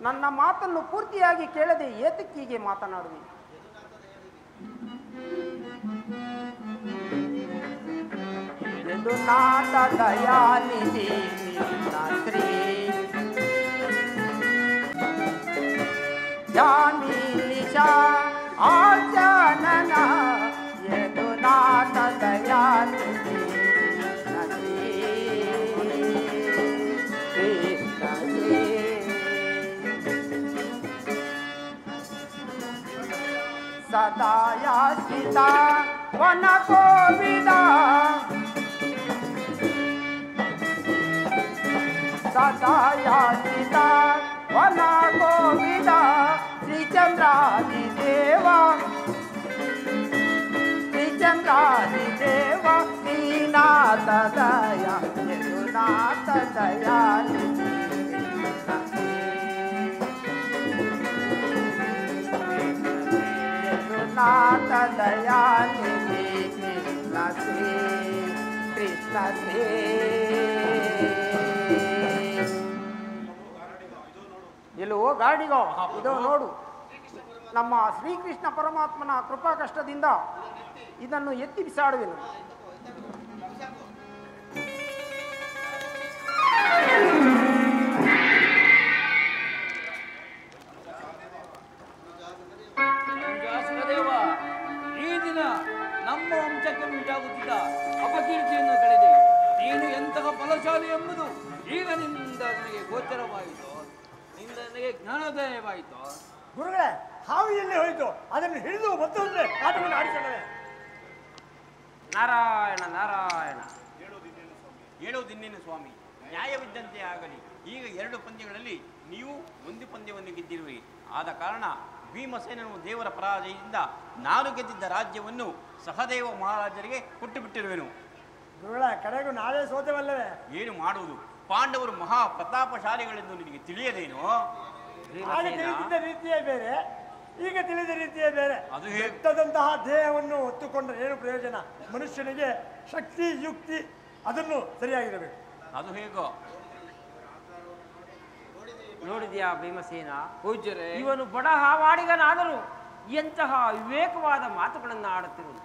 ನನ್ನ ಮಾತನ್ನು ಪೂರ್ತಿಯಾಗಿ ಕೇಳದೆ ಏತಕ್ಕೀಗೆ ಮಾತನಾಡುವೆ? ಎಂದು ನಾಟ ದಯಾನಿಧಿ ಶ್ರೀ ಜಾನೀಶಾ ಆಚನನ ಎಂದು ನಾಟ ದಯಾನಿಧಿ ಸದಾಯಾಶ್ರಿತ ವನ ಕೋವಿದ ಸದಾಯಾಶ್ರಿತ ವನ ಕೋವಿದ ಶ್ರೀಚಂದ್ರಾದಿದೇವ ಶ್ರೀನಾಥ ದಯ ಯದುನಾಥ ದಯಾನಿಧಿ ನಾಥ ದಯಾನಿಧಿ ಕೃಷ್ಣ ಶ್ರೀ ಎಲ್ಲೋ ಗಾಡಿಗೋ ಇದು ನೋಡು. ನಮ್ಮ ಶ್ರೀಕೃಷ್ಣ ಪರಮಾತ್ಮನ ಕೃಪಾ ಕಷ್ಟದಿಂದ ಇದನ್ನು ಎತ್ತಿ ಬಿಸಾಡುವೆನು. ಈ ದಿನ ನಮ್ಮ ವಂಶಕ್ಕೆ ಉಂಟಾಗುತ್ತಿದ್ದ ಅಪಕೀರ್ತಿಯನ್ನು ಕಳೆದೆ. ನೀನು ಎಂತಹ ಫಲಶಾಲಿ ಎಂಬುದು ಈಗ ನಿನ್ನಿಂದ ನನಗೆ ಗೋಚರವಾಯಿತು, ನಿನ್ನಿಂದ ನನಗೆ ಜ್ಞಾನೋದಯವಾಯಿತು. ಗುರುಗಳೇ, ಹಾವಿಯಲ್ಲಿ ಹೋಯಿತು, ಅದನ್ನು ಹಿಡಿದು ಮತ್ತೊಂದ್ರೆ ಆಟವನ್ನು ಆಡಿಸೋಣ. ನಾರಾಯಣ ನಾರಾಯಣ. ಹೇಳೋದಿನ್ನೇನು ಸ್ವಾಮಿ, ನ್ಯಾಯವಿದ್ದಂತೆ ಆಗಲಿ. ಈಗ 2 ಪಂದ್ಯಗಳಲ್ಲಿ ನೀವು 1 ಪಂದ್ಯವನ್ನು ಗೆದ್ದಿರುವಿರಿ. ಆದ ಕಾರಣ ಭೀಮಸೇನನು ದೇವರ ಪರಾಜಯದಿಂದ ನಾನು ಗೆದ್ದಿದ್ದ ರಾಜ್ಯವನ್ನು ಸಹದೇವ ಮಹಾರಾಜರಿಗೆ ಕೊಟ್ಟು ಬಿಟ್ಟಿರುವೆನು. ಗುರುಗಳ ಕಡೆಗೂ ನಾವೇ ಸೋತೆವಲ್ಲವೇ? ಏನು ಮಾಡುವುದು? ಪಾಂಡವರು ಮಹಾ ಪ್ರತಾಪಶಾಲಿಗಳೆಂದು ನಿನಗೆ ತಿಳಿಯದೇನೋ? ಆಗ ತಿಳಿದಿದ್ದ ರೀತಿಯೇ ಬೇರೆ, ಈಗ ತಿಳಿದ ರೀತಿಯೇ ಬೇರೆ. ಅದು ಬೆಟ್ಟದಂತಹ ದೇಹವನ್ನು ಹೊತ್ತುಕೊಂಡ್ರೆ ಏನು ಪ್ರಯೋಜನ? ಮನುಷ್ಯನಿಗೆ ಶಕ್ತಿ ಯುಕ್ತಿ ಅದನ್ನು ಸರಿಯಾಗಿರಬೇಕು. ಅದು ಹೇಗೋ ನೋಡಿದ್ಯಾ ಭೀಮಸೇನ? ಪೂಜ್ಯರೇ, ಇವನು ಬಡ ಹಾವಾಡಿಗನಾದರೂ ಎಂತಹ ವಿವೇಕವಾದ ಮಾತುಗಳನ್ನು ಆಡುತ್ತಿರುವುದು.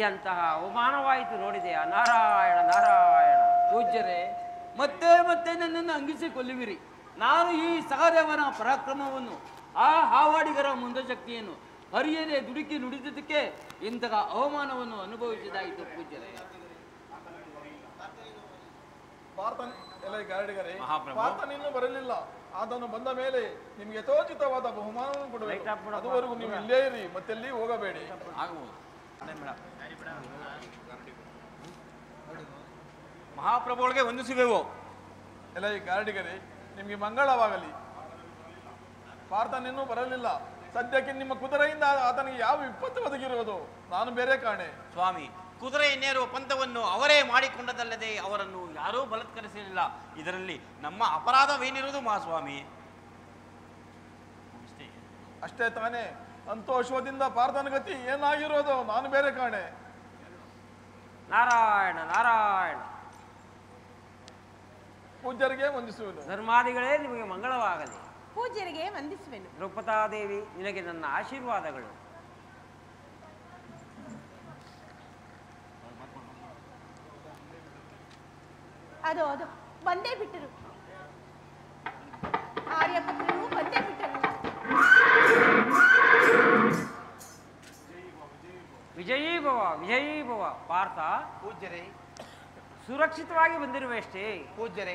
ಎಂತಹ ಅವಮಾನವಾಯಿತು ನೋಡಿದೆಯಾ? ನಾರಾಯಣ ನಾರಾಯಣ. ಪೂಜ್ಯರೇ, ಮತ್ತೆ ಮತ್ತೆ ನನ್ನನ್ನು ಅಂಗಿಸಿಕೊಳ್ಳುವಿರಿ. ನಾನು ಈ ಸಹದೇವನ ಪರಾಕ್ರಮವನ್ನು, ಆ ಹಾವಾಡಿಗರ ಮುಂದಶಕ್ತಿಯನ್ನು ಅರಿಯದೆ ದುಡುಕಿ ನುಡಿದಿದ್ದಕ್ಕೆ ಇಂತಹ ಅವಮಾನವನ್ನು ಅನುಭವಿಸಿದಾಯಿತು. ಪೂಜ್ಯರೇ, ಪಾರ್ಥನ್ ಇನ್ನೂ ಬರಲಿಲ್ಲ. ಅದನ್ನು ಬಂದ ಮೇಲೆ ನಿಮ್ಗೆ ಯಥೋಚಿತವಾದ ಬಹುಮಾನವನ್ನು ಕೊಡಬೇಕು. ಅದುವರೆಗೂ ನೀವು ಇಲ್ಲೇ ಇರಿ, ಮತ್ತೆಲ್ಲಿ ಹೋಗಬೇಡಿ. ಆಗಬಹುದು. ಮಹಾಪ್ರಭುಗಳಿಗೆ ವಂದಿಸುವೆವು. ಎಲ್ಲ ಈ ಗಾರ್ಡಿಗರೇ, ನಿಮ್ಗೆ ಮಂಗಳವಾಗಲಿ. ಪಾರ್ಥನ್ ಇನ್ನೂ ಬರಲಿಲ್ಲ. ಸದ್ಯಕ್ಕೆ ನಿಮ್ಮ ಕುದುರೆಯಿಂದ ಆತನಿಗೆ ಯಾವ ವಿಪತ್ತು ಒದಗಿರುವುದು ನಾನು ಬೇರೆ ಕಾಣೆ. ಸ್ವಾಮಿ, ಕುದುರೆಯನ್ನೇರುವ ಪಂಥವನ್ನು ಅವರೇ ಮಾಡಿಕೊಂಡದಲ್ಲದೆ ಅವರನ್ನು ಯಾರೂ ಬಲತ್ಕರಿಸಲಿಲ್ಲ. ಇದರಲ್ಲಿ ನಮ್ಮ ಅಪರಾಧವೇನಿರುವುದು ಮಹಾಸ್ವಾಮಿ? ಅಷ್ಟೇ ತಾನೇ. ಅಂತೂ ಅಶ್ವದಿಂದ ಪಾರ್ಥನ ಗತಿ ಏನಾಗಿರೋದು ನಾನು ಬೇರೆ ಕಾಣೆ. ನಾರಾಯಣ ನಾರಾಯಣ. ಪೂಜ್ಯರಿಗೆ ವಂದಿಸುವುದು. ಧರ್ಮಾದಿಗಳೇ, ನಿಮಗೆ ಮಂಗಳವಾಗಲಿ. ಪೂಜ್ಯರಿಗೆ ವಂದಿಸುವೆನು. ದ್ರೌಪದಾದೇವಿ, ನಿನಗೆ ನನ್ನ ಆಶೀರ್ವಾದಗಳು. ಅದು ಬಂದೇ ಬಿಟ್ಟರು. ಆರ್ಯಪುತ್ರರು ಬಂದೇ ಬಿಟ್ಟರು. ವಿಜಯೀ ಭವ ಪಾರ್ಥ. ಪೂಜ್ಯರೇ, ಸುರಕ್ಷಿತವಾಗಿ ಬಂದಿರುವೆಷ್ಟೇ? ಪೂಜ್ಯರೇ,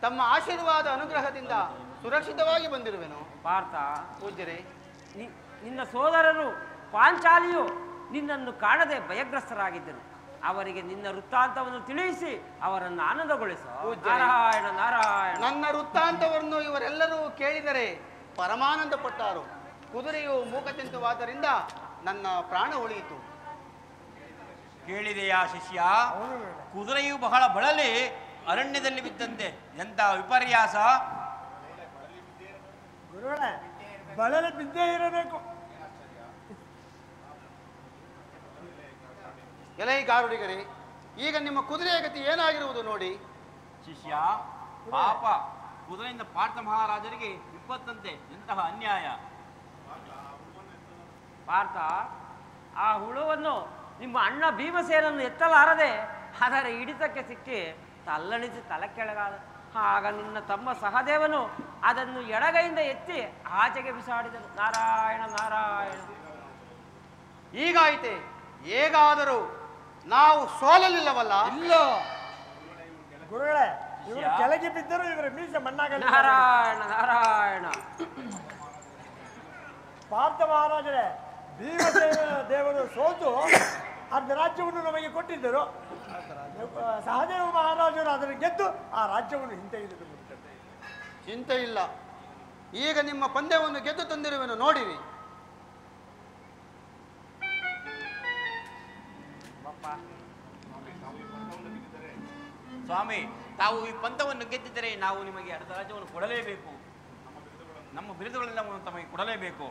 ತಮ್ಮ ಆಶೀರ್ವಾದ ಅನುಗ್ರಹದಿಂದ ಸುರಕ್ಷಿತವಾಗಿ ಬಂದಿರುವೆನು. ಪಾರ್ಥ, ಪೂಜ್ಯರೇ, ನಿನ್ನ ಸೋದರರು ಪಾಂಚಾಲಿಯು ನಿನ್ನನ್ನು ಕಾಣದೆ ಭಯಗ್ರಸ್ತರಾಗಿದ್ದರು. ಅವರಿಗೆ ನಿನ್ನ ವೃತ್ತಾಂತವನ್ನು ತಿಳಿಸಿ ಅವರನ್ನು ಆನಂದಗೊಳಿಸು. ನಾರಾಯಣ ನಾರಾಯಣ. ನನ್ನ ವೃತ್ತಾಂತವನ್ನು ಇವರೆಲ್ಲರೂ ಕೇಳಿದರೆ ಪರಮಾನಂದ ಪಟ್ಟರು. ಕುದುರೆಯು ಮೂಕಚಿಂತವಾದ್ದರಿಂದ ನನ್ನ ಪ್ರಾಣ ಉಳಿಯಿತು. ಕೇಳಿದೆಯಾ ಶಿಷ್ಯ? ಕುದುರೆಯು ಬಹಳ ಬಳಲಿ ಅರಣ್ಯದಲ್ಲಿ ಬಿದ್ದಂತೆ. ಎಂತ ವಿಪರ್ಯಾಸ! ಗುರುಗಳೇ, ಬಳಲಿ ಬಿದ್ದೇ ಇರಬೇಕು. ಎಲೈ ಗಾರುಡಿಗರೇ, ಈಗ ನಿಮ್ಮ ಕುದುರೆಯ ಗತಿ ಏನಾಗಿರುವುದು ನೋಡಿ. ಶಿಷ್ಯ, ಪಾಪ ಕುದುರೆಯಿಂದ ಪಾರ್ಥ ಮಹಾರಾಜರಿಗೆ ವಿಪತ್ತಂತೆ. ಎಂತಹ ಅನ್ಯಾಯ! ಪಾರ್ಥ, ಆ ಹುಳುವನ್ನು ನಿಮ್ಮ ಅಣ್ಣ ಭೀಮಸೇನನ್ನು ಎತ್ತಲಾರದೆ ಅದರ ಹಿಡಿತಕ್ಕೆ ಸಿಕ್ಕಿ ತಲ್ಲಣಿಸಿ ತಲೆ ಕೆಳಗಾದ. ಆಗ ನಿನ್ನ ತಮ್ಮ ಸಹದೇವನು ಅದನ್ನು ಎಡಗೈಯಿಂದ ಎತ್ತಿ ಆಚೆಗೆ ಬಿಸಾಡಿದನು. ನಾರಾಯಣ ನಾರಾಯಣ. ಹೀಗಾಯಿತೆ. ಹೇಗಾದರೂ ನಾವು ಸೋಲಲಿಲ್ಲವಲ್ಲ? ಇಲ್ಲ ಗುರುಗಳೇ, ಇವರು ಕೆಳಗೆ ಬಿದ್ದರು, ಇವರ ಮೀಸೆ ಮಣ್ಣಾಗಲಿ. ನಾರಾಯಣ ನಾರಾಯಣ. ಪಾರ್ಥ ಮಹಾರಾಜರೇ, ಭೀಮಸೇನ ದೇವರು ಸೋತು ಅರ್ಧ ರಾಜ್ಯವನ್ನು ನಮಗೆ ಕೊಟ್ಟಿದ್ದರು. ಸಹದೇವ ಮಹಾರಾಜರು ಅದನ್ನು ಗೆದ್ದು ಆ ರಾಜ್ಯವನ್ನು ಹಿಂತೆಗೆದು. ಚಿಂತೆ ಇಲ್ಲ, ಈಗ ನಿಮ್ಮ ಪಂದ್ಯವನ್ನು ಗೆದ್ದು ತಂದಿರುವೆನು ನೋಡಿರಿ. ಸ್ವಾಮಿ, ತಾವು ಈ ಪಂಥವನ್ನು ಗೆದ್ದಿದ್ದರೆ ನಾವು ನಿಮಗೆ ಅರ್ಧ ರಾಜ್ಯವನ್ನು ಕೊಡಲೇಬೇಕು. ನಮ್ಮ ಬಿರುದುಗಳೆಲ್ಲವನ್ನು ತಮಗೆ ಕೊಡಲೇಬೇಕು.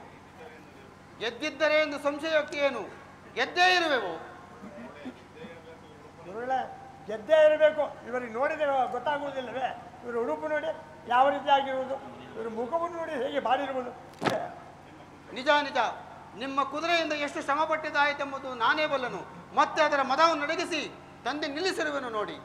ಗೆದ್ದಿದ್ದರೆ ಎಂದು ಸಂಶಯಕ್ಕೆ ಏನು? ಗೆದ್ದೇ ಇರುವೆವು. ಗುರುಗಳೇ, ಗೆದ್ದೇ ಇರಬೇಕು. ಇವರಿಗೆ ನೋಡಿದರೆ ಗೊತ್ತಾಗುವುದಿಲ್ಲವೇ? ಇವರು ಉಡುಪು ನೋಡಿ ಯಾವ ರೀತಿ ಆಗಿರುವುದು, ಇವರು ಮುಖವನ್ನು ನೋಡಿ ಹೇಗೆ ಬಾಡಿರುವುದು. ನಿಜ ನಿಜ, ನಿಮ್ಮ ಕುದುರೆಯಿಂದ ಎಷ್ಟು ಶ್ರಮ ಪಟ್ಟಿದ್ದಾಯಿತೆಂಬುದು ನಾನೇ ಬಲ್ಲನು. ಮತ್ತೆ ಅದರ ಮದವನ್ನು ನಡಗಿಸಿ ತಂದೆ ನಿಲ್ಲಿಸಿರುವೆನು ನೋಡಿ.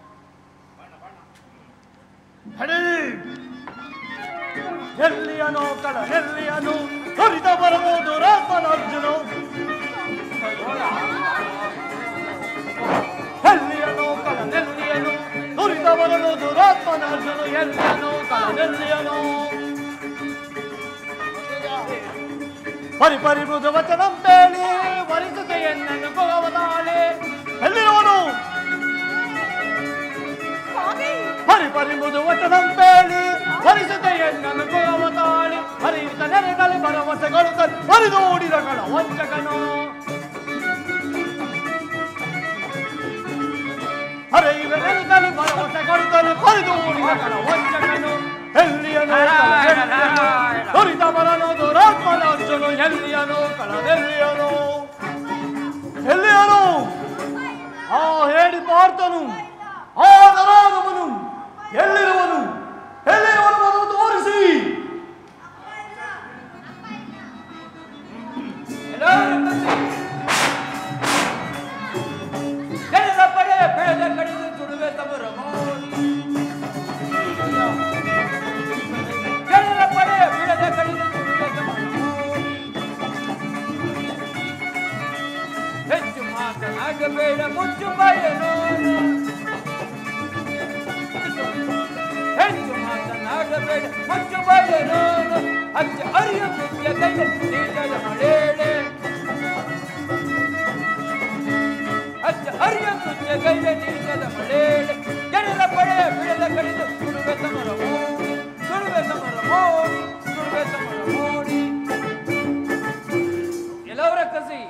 ಎಲ್ಲಿಯನೋ ಕಡ ಎಲ್ಲಿಯನು ತ್ವರಿತ ಬರಬಹುದು ರಾಮನಾರ್ಜುನು. ಎಲ್ಲಿಯನೋ ಕಡ ನೆಲ್ಲಿಯನು ತ್ವರಿತ ಬರಬಹುದು ರಾಮನಾರ್ಜುನು. ಎಲ್ಲಿಯನೋ ಕಡ ನೆಲ್ಲಿಯನು ಪರಿಪರಿಬುದು ವಚನಂ ಬೇಳಿ ವರಿಸುತ್ತೆಯನ್ನನು ಭಗವತಾಳೆ. ಎಲ್ಲಿರುವನು? ಪರಿಪರಿಬುದು ವಚನಂ ಬೇಳಿ ವರಿಸುತ್ತೆಯನ್ನನು ಭಗವತಾಳೆ. ಹರಿಯುತ್ತ ನೆರೆಗಲಿ ಭರವಸೆಗಳು ಹರಿದೋಡಿದ ಕಣ ವಂಚಕನು. ಹರಿಯುವ ನೆರೆಗಲಿ ಭರವಸೆಗಳು ಹರಿದೋಡಿದ ಕಣ ವಂಚಕನು. ಎಲ್ಲಿಯನು ತ್ವರಿತ ಬರನೋದು ರಾಮನಾರ್ಜುನು. ಎಲ್ಲಿಯನು ಕಳದೆಲ್ಲಿಯನು? ಎಲ್ಲಿಯನು? ಆ ಹೇಳಿ ಪಾರ್ಥನು, ಆ ನರಾಗಮನು ಎಲ್ಲಿರುವನು? ಎಲ್ಲಿರುವನು ತೋರಿಸಿ. ಜನರ ಪಡೆ ಬೆಳೆದ ಕಡಿದು ತುಡುವೆ ತಮರ ಜನರ ಪಡೆ ಬೆಳೆದ ಕಡಿದು ತುಡುವೆ ತಮರ ಹೆಚ್ಚು ಮಾತನಾಡಬೇಡ ಮುಚ್ಚು ಬಾಯನು. ಹೆಚ್ಚು ಮಾತನಾಡಬೇಡ ಮುಚ್ಚು ಬಾಯನು. ಅಚ್ಚ ಅರಿಯ ಮುಖ್ಯ ಕೈ ನೀಡದ ಮಳೇಳೆ. ಅಚ್ಚ ಅರಿಯ ಮುಖ್ಯ ಕೈಲ ನೀಡದ ಮಳೇಳೆ. ಜನರ ಪಡೆ ಬಿಡದ ಕಡಿದು ತುಡುವೆ ಸಮರ ಮೋಡಿ. ತುಡುವೆ ಸಮರ ಮೋಡಿ. ತುಡುವೆ ಸಮರ ಮೋಡಿ. ಎಲ್ಲವರ ಕಸಿ,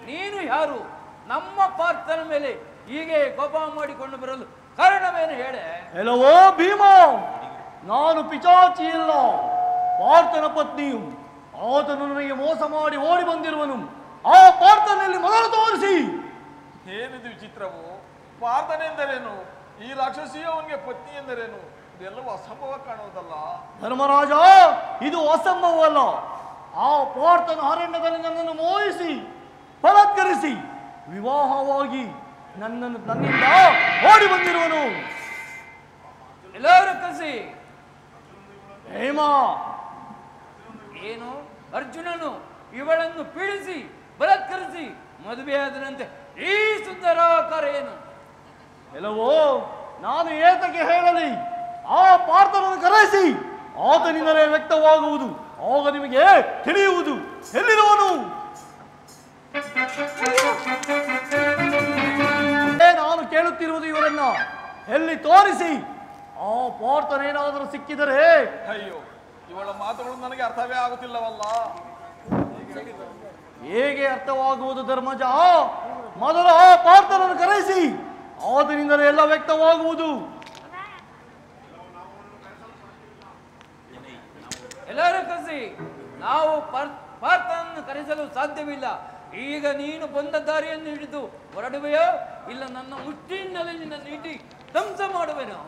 ನೀನು ಯಾರು? ನಮ್ಮ ಪಾರ್ಥನ ಮೇಲೆ ಹೀಗೆ ಕೋಪ ಮಾಡಿಕೊಂಡು ಬರಲು ಕಾರಣವೇನು ಹೇಳೆ? ಎಲ್ಲವೋ ಭೀಮ, ನಾನು ಪಿಚಾಚಿ ಇಲ್ಲ, ಪಾರ್ಥನ ಪತ್ನಿಯು. ಆತನು ನನಗೆ ಮೋಸ ಮಾಡಿ ಓಡಿ ಬಂದಿರುವನು. ಆ ಪಾರ್ಥನಲ್ಲಿ ಮೊದಲು ತೋರಿಸಿ. ಏನಿದು ವಿಚಿತ್ರವು? ಪಾರ್ಥನೆ ಎಂದರೇನು? ಈ ರಾಕ್ಷಸಿಯು ಅವನಿಗೆ ಪತ್ನಿ ಎಂದರೇನು? ಇದೆಲ್ಲವೂ ಅಸಂಭವ ಕಾಣುವುದಲ್ಲ. ಧರ್ಮರಾಜ, ಇದು ಅಸಂಭವವಲ್ಲ. ಆ ಪಾರ್ಥನ ಅರಣ್ಯದಲ್ಲಿ ನನ್ನನ್ನು ಮೋಹಿಸಿ ಬಲಾತ್ಕರಿಸಿ ವಿವಾಹವಾಗಿ ನನ್ನಿಂದ ಓಡಿ ಬಂದಿರುವನು. ಎಲ್ಲವರ ಕಸಿ, ಹೇಮ, ಏನು ಅರ್ಜುನನು ಇವಳನ್ನು ಪೀಡಿಸಿ ಬಲಾತ್ಕರಿಸಿ ಮದುವೆಯಾದನಂತೆ ಈ ಸುಂದರ ಕರೇನು? ಎಲ್ಲವೋ ನಾನು ಏತಕ್ಕೆ ಹೇಳಲಿ? ಆ ಪಾರ್ಥನನ್ನು ಕರೆಸಿ ಆತನಿಂದಲೇ ವ್ಯಕ್ತವಾಗುವುದು, ಆಗ ನಿಮಗೆ ತಿಳಿಯುವುದು. ಎಲ್ಲಿರುವನು? ನಾನು ಕೇಳುತ್ತಿರುವುದು ಇವರನ್ನ. ಎಲ್ಲಿ ತೋರಿಸಿ. ಆ ಪಾರ್ಥನೇನಾದರೂ ಸಿಕ್ಕಿದರೆ. ಅಯ್ಯೋ, ಇವಳ ಮಾತುಗಳು ನನಗೆ ಅರ್ಥವೇ ಆಗುತ್ತಿಲ್ಲವಲ್ಲ. ಹೇಗೆ ಅರ್ಥವಾಗುವುದು ಧರ್ಮಜ? ಮೊದಲು ಆ ಪಾರ್ಥನನ್ನು ಕರೆಸಿ ಆತನಿಂದಲೇ ಎಲ್ಲ ವ್ಯಕ್ತವಾಗುವುದು. ಎಲ್ಲರೂ ಕಸಿ, ನಾವು ಪಾರ್ಥನನ್ನು ಕರೆಸಲು ಸಾಧ್ಯವಿಲ್ಲ. ಈಗ ನೀನು ಬಂದ ದಾರಿಯನ್ನು ಹಿಡಿದು ಹೊರಡುವೆಯೋ ಇಲ್ಲ ನನ್ನ ಮುಷ್ಟಿಯಿಂದಲೇ ನಿನ್ನ ನೀಟಿ ಧ್ವಂಸ ಮಾಡುವೆನೋ?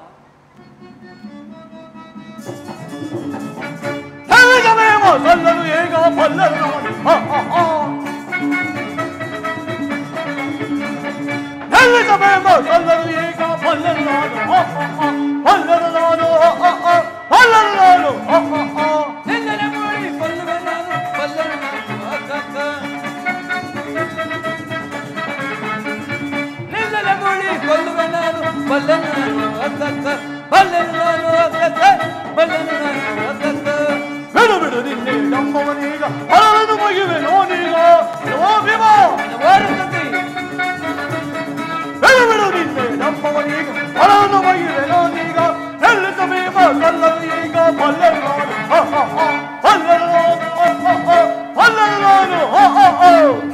ನಿನ್ನನೆ ಮಾಡಿ ಕೊಲ್ಲುವೆ ನಾನು, ಕೊಲ್ಲನು ನಾನು ಅಕ್ಕಕ್ಕ. ನಿನ್ನನೆ ಮಾಡಿ ಕೊಲ್ಲುವೆ ನಾನು, ಕೊಲ್ಲನು ನಾನು ಅಕ್ಕಕ್ಕ. ಬಲ್ಲನು ನಾನು ಅಕ್ಕಕ್ಕ, ಬಲ್ಲನು ನಾನು ಅಕ್ಕಕ್ಕ. ಬಿಡು ಬಿಡು ನಿನ್ನೆ ನಮ್ಮವನೀಗ ಹೊರವನ್ನು ಮುಗಿವೆ ನೋನೀಗ. ಓ ಭೀಮ, ಬಿಡು ಬಿಡು ನಿನ್ನೆ ನಮ್ಮವನೀಗ ಹೊರವನ್ನು ಮುಗಿವೆ ನೋನೀಗ. ಎಲ್ಲಿಸ ಭೀಮ ಕಲ್ಲನು ಈಗ ಬಲ್ಲನು ನಾನು.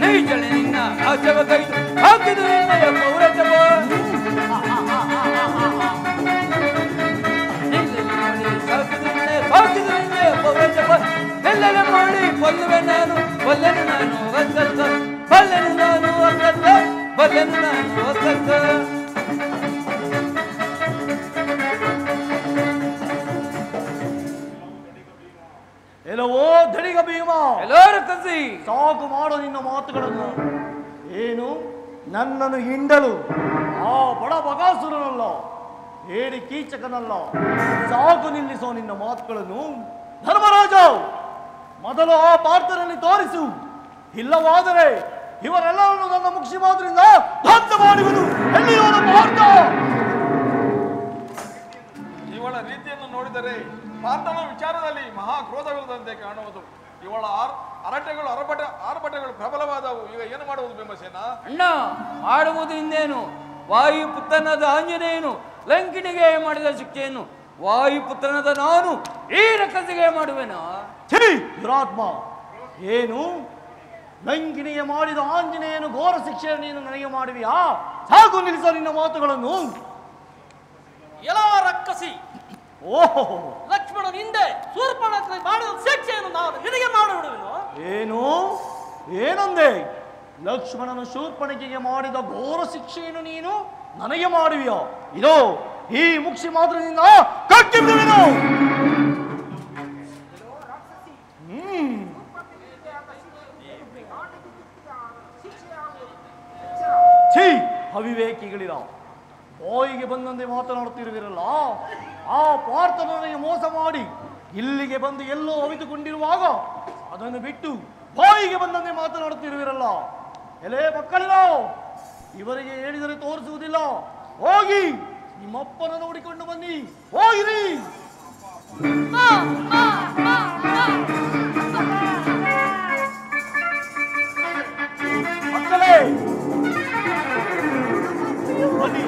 ನೀಚಳೆ ನಿನ್ನ ಆಚವ ಕೈದು ಹಾಕಿದು ನಿನ್ನಯ ಪೌರಜವ. ಸಾಕಿದು ನಿನ್ನಯ ಪೌರಜವ. ಎಲ್ಲೆಲ್ಲ ಮಾಡಿ ಕೊಲ್ಲುವೆ ನಾನು, ಕೊಲ್ಲನು ನಾನು ಅಕ್ಕಕ್ಕ. ಬಲ್ಲೆನು ನಾನು ಅಕ್ಕಕ್ಕ, ಬಲ್ಲೆನು ನಾನು ಅಕ್ಕಕ್ಕ. ಎಲ್ಲವೋ ಧಣಿಗ ಭೀಮ, ಎಲ್ಲರೂ ಕಸಿ ಸಾಕು ಮಾಡು ನಿನ್ನ ಮಾತುಗಳನ್ನು. ಏನು ನನ್ನನ್ನು ಹಿಂಡಲು ಆ ಬಡ ಬಗಾಸುರನಲ್ಲ, ಹೇಳಿ ಕೀಚಕನಲ್ಲ. ಸಾಕು ನಿಲ್ಲಿಸೋ ನಿನ್ನ ಮಾತುಗಳನ್ನು. ಧರ್ಮರಾಜ, ಮೊದಲು ಆ ಪಾರ್ಥನಲ್ಲಿ ತೋರಿಸು. ಇಲ್ಲವಾದರೆ ಇವರೆಲ್ಲರನ್ನು ನನ್ನ ಮುಕ್ಷಿ ಮಾತ್ರದಿಂದ ಧ್ವಂಸ ಮಾಡುವುದು. ಎಲ್ಲಿಯವನು ಪಾರ್ಥ? ಇವಳ ರೀತಿಯನ್ನು ನೋಡಿದರೆ ಪಾರ್ಥನ ವಿಚಾರದಲ್ಲಿ ಮಹಾ ಕ್ರೋಧವಿಲ್ಲದಂತೆ ಕಾಣುವುದು. ಇವಳ ಆರ್ಭಟಗಳು ಪ್ರಬಲವಾದವು. ಈಗ ಏನು ಮಾಡುವುದು ಭೀಮಸೇನ? ಅಣ್ಣ, ಮಾಡುವುದು ಇನ್ನೇನು? ವಾಯುಪುತ್ರನಾದ ಆಂಜನೇಯನು ಲಂಕಿಣಿಗೆ ಮಾಡಿದ ಶಿಕ್ಷೆಯನ್ನು ವಾಯುಪುತ್ರನಾದ ನಾನು ಈ ರಕ್ಕಸಿಗೆ ಮಾಡುವೆನಾ? ದುರಾತ್ಮ, ಏನು ಲಂಕಿಣಿಗೆ ಮಾಡಿದ ಆಂಜನೇಯನು ಘೋರ ಶಿಕ್ಷೆಯನ್ನು ನೀನು ನನಗೆ ಮಾಡುವಿಯಾ? ಸಾಕು ನಿಲ್ಲಿಸ ನಿನ್ನ ಮಾತುಗಳನ್ನು. ಎಲ್ಲ ರಕ್ಕಸಿ, ಓಹೋ, ಲಕ್ಷ್ಮಣನಿಂದ ಶೂರ್ಪಣಖ ಮಾಡಿದ ಶಿಕ್ಷೆಯನ್ನು ನಾನು ನಿನಗೆ ಮಾಡಿಬಿಡುವೆನು. ಏನು ಏನಂದೆ? ಲಕ್ಷ್ಮಣನು ಶೂರ್ಪಣಖಿಗೆ ಮಾಡಿದ ಘೋರ ಶಿಕ್ಷೆಯನ್ನು ನೀನು ನನಗೆ ಮಾಡುವಿಯಾ? ಇದೋ ಈ ಮುಕ್ಷಿ ಮಾತ್ರದಿಂದ ಕಟ್ಟಿ ಬಿಡುವೆನು. ಛೀ, ಅವಿವೇಕಿಗಳಿರ, ಬಾಯಿಗೆ ಬಂದಂತೆ ಮಾತನಾಡುತ್ತಿರುವಿರಲ್ಲ. ಆ ಪಾರ್ಥನಿಗೆ ಮೋಸ ಮಾಡಿ ಇಲ್ಲಿಗೆ ಬಂದು ಎಲ್ಲೋ ಅವಿತುಕೊಂಡಿರುವಾಗ ಅದನ್ನು ಬಿಟ್ಟು ಬಾಯಿಗೆ ಬಂದಂತೆ ಮಾತನಾಡುತ್ತಿರುವಿರಲ್ಲ. ಎಲೆ ಮಕ್ಕಳಿಲ್ಲ, ಇವರಿಗೆ ಹೇಳಿದರೆ ತೋರಿಸುವುದಿಲ್ಲ. ಹೋಗಿ ನಿಮ್ಮಪ್ಪನ ನೋಡಿಕೊಂಡು ಬನ್ನಿ. ಹೋಗಿರಿ ಮಕ್ಕಳೇ, ಬನ್ನಿ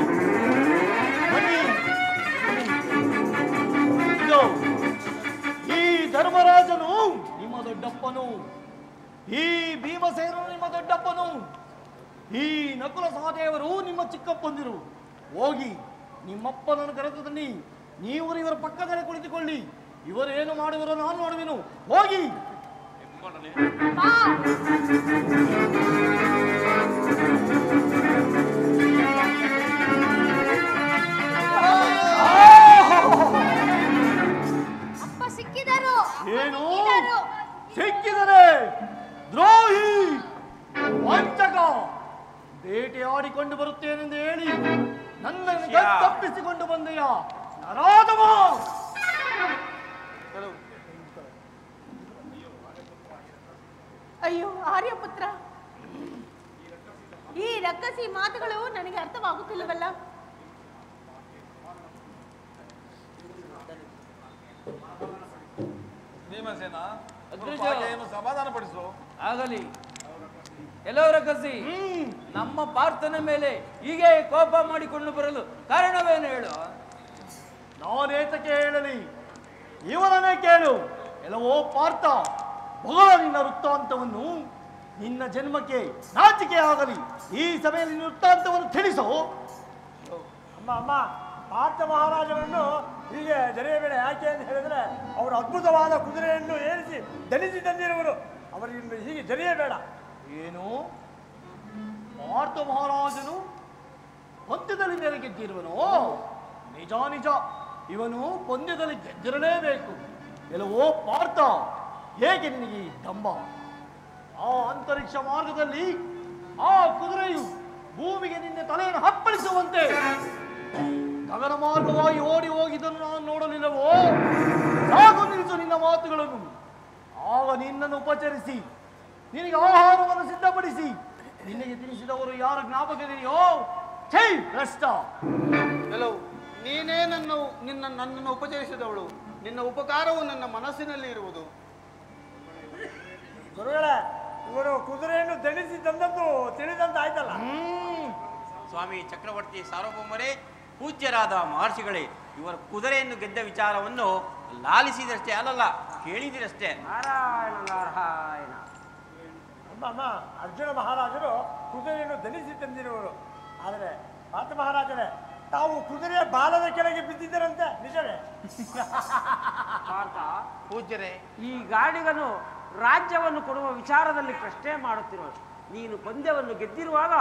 ಬನ್ನಿ. ಇದು ಈ ಧರ್ಮರಾಜನು ನಿಮ್ಮ ದೊಡ್ಡಪ್ಪನು, ಈ ಭೀಮಸೇನನು ನಿಮ್ಮ ದೊಡ್ಡಪ್ಪನು, ಈ ನಕುಲ ಸಹದೇವರು ನಿಮ್ಮ ಚಿಕ್ಕಪ್ಪಂದಿರು. ಹೋಗಿ ನಿಮ್ಮಪ್ಪನನ್ನು ಕರೆದು ತನ್ನಿ. ನೀವು ಇವರ ಪಕ್ಕದಲ್ಲಿ ಕುಳಿತುಕೊಳ್ಳಿ. ಇವರೇನು ಮಾಡುವರೋ ನಾನು ಮಾಡುವೆನು. ಹೋಗಿ. ಅಪ್ಪ ಸಿಕ್ಕಿದರು. ಏನು ಸಿಕ್ಕಿದರೆ? ದ್ರೋಹಿ, ವಂಚಕ, ಬೇಟೆಯಾಡಿಕೊಂಡು ಬರುತ್ತೇನೆಂದು ಹೇಳಿ ನನ್ನನ್ನು ತಪ್ಪಿಸಿಕೊಂಡು ಬಂದೆಯ ನರಾಧಮ. ಅಯ್ಯೋ ಆರ್ಯಪುತ್ರ, ಈ ರಕ್ಕಸಿ ಮಾತುಗಳು ನನಗೆ ಅರ್ಥವಾಗುತ್ತಿಲ್ಲವಲ್ಲ. ಭೀಮಸೇನ ಅಗ್ರಜ. ಏನು ಸಮಾಧಾನ ಪಡಿಸು. ಆಗಲಿ. ಎಲ್ಲೋ ರಕ್ಕಸಿ, ನಮ್ಮ ಪಾರ್ಥನ ಮೇಲೆ ಹೀಗೆ ಕೋಪ ಮಾಡಿಕೊಂಡು ಬರಲು ಕಾರಣವೇನು ಹೇಳು? ನಾನೇತಕ್ಕೆ ಹೇಳಲಿ, ಇವನನ್ನೇ ಕೇಳು. ಎಲ್ಲವೋ ಪಾರ್ಥ, ಬಹಳ ನಿನ್ನ ವೃತ್ತಾಂತವನ್ನು, ನಿನ್ನ ಜನ್ಮಕ್ಕೆ ನಾಚಿಕೆ ಆಗಲಿ. ಈ ಸಭೆಯಲ್ಲಿ ನಿನ್ನ ವೃತ್ತಾಂತವನ್ನು ತಿಳಿಸೋ. ಅಮ್ಮ ಅಮ್ಮ, ಪಾರ್ಥ ಮಹಾರಾಜರನ್ನು ಹೀಗೆ ಜರೆಯಬೇಡ. ಯಾಕೆ ಅಂತ ಹೇಳಿದ್ರೆ ಅವರು ಅದ್ಭುತವಾದ ಕುದುರೆಯನ್ನು ಏರಿಸಿ ದಣಿಸಿ ತಂದಿರುವರು. ಅವರಿಂದ ಹೀಗೆ ಜರೆಯಬೇಡ. ಏನು, ಪಾರ್ಥ ಮಹಾರಾಜನು ಪಂದ್ಯದಲ್ಲಿ ಮೇಲೆ ಗೆದ್ದಿರುವನು? ನಿಜ ನಿಜ, ಇವನು ಪಂದ್ಯದಲ್ಲಿ ಗೆದ್ದಿರಲೇಬೇಕು. ಎಲ್ಲವೋ ಪಾರ್ಥ, ಹೇಗೆ ನಿನಗೆ ಈ ದಂಬ? ಆ ಅಂತರಿಕ್ಷ ಮಾರ್ಗದಲ್ಲಿ ಆ ಕುದುರೆಯು ಭೂಮಿಗೆ ನಿನ್ನ ತಲೆಯನ್ನು ಹಪ್ಪಳಿಸುವಂತೆ ಗಗನ ಮಾರ್ಗವಾಗಿ ಓಡಿ ಹೋಗಿದ್ದನ್ನು ನಾನು ನೋಡಲಿಲ್ಲವೋ? ಸಾಕು, ನಿಲ್ಲಿಸು ನಿನ್ನ ಮಾತುಗಳನ್ನು. ಆಗ ನಿನ್ನನ್ನು ಉಪಚರಿಸಿ ನಿನಗೆ ಆಹಾರವನ್ನು ಸಿದ್ಧಪಡಿಸಿ ನಿನಗೆ ತಿಳಿಸಿದವರು ಯಾರ ಜ್ಞಾಪಕದೆಯೋ? ಛೈ ಭ್ರಷ್ಟ! ಕೆಲವು ನೀನೇ ನನ್ನನ್ನು ಉಪಚರಿಸಿದವಳು. ನಿನ್ನ ಉಪಕಾರವು ನನ್ನ ಮನಸ್ಸಿನಲ್ಲಿ ಇರುವುದು. ಗುರುಗಳೇ, ಇವರು ಕುದುರೆಯನ್ನು ದಣಿಸಿ ತಂದದ್ದು ತಿಳಿದಂತ ಆಯ್ತಲ್ಲ. ಸ್ವಾಮಿ ಚಕ್ರವರ್ತಿ ಸಾರ್ವಭೌಮರೇ, ಪೂಜ್ಯರಾದ ಮಹರ್ಷಿಗಳೇ, ಇವರ ಕುದುರೆಯನ್ನು ಗೆದ್ದ ವಿಚಾರವನ್ನು ಲಾಲಿಸಿದಷ್ಟೇ ಅಲ್ಲಲ್ಲ, ಕೇಳಿದಿರಷ್ಟೇ. ನಾರಾಯಣ ನಾರಾಯಣ. ಅಮ್ಮ ಅಮ್ಮ, ಅರ್ಜುನ ಮಹಾರಾಜರು ಕುದುರೆಯನ್ನು ದಣಿಸಿ ತಂದಿರುವರು. ಆದರೆ ಪಾರ್ಥ ಮಹಾರಾಜರೇ, ತಾವು ಕುದುರೆಯ ಬಾಲದ ಕೆಳಗೆ ಬಿದ್ದಿದ್ದರಂತೆ, ನಿಜವೇ? ಪಾರ್ಥ, ಪೂಜ್ಯರೇ, ಈ ಗಾಡಿಗನು ರಾಜ್ಯವನ್ನು ಕೊಡುವ ವಿಚಾರದಲ್ಲಿ ಪ್ರಶ್ನೆ ಮಾಡುತ್ತಿರುವುದು. ನೀನು ಪಂದ್ಯವನ್ನು ಗೆದ್ದಿರುವಾಗ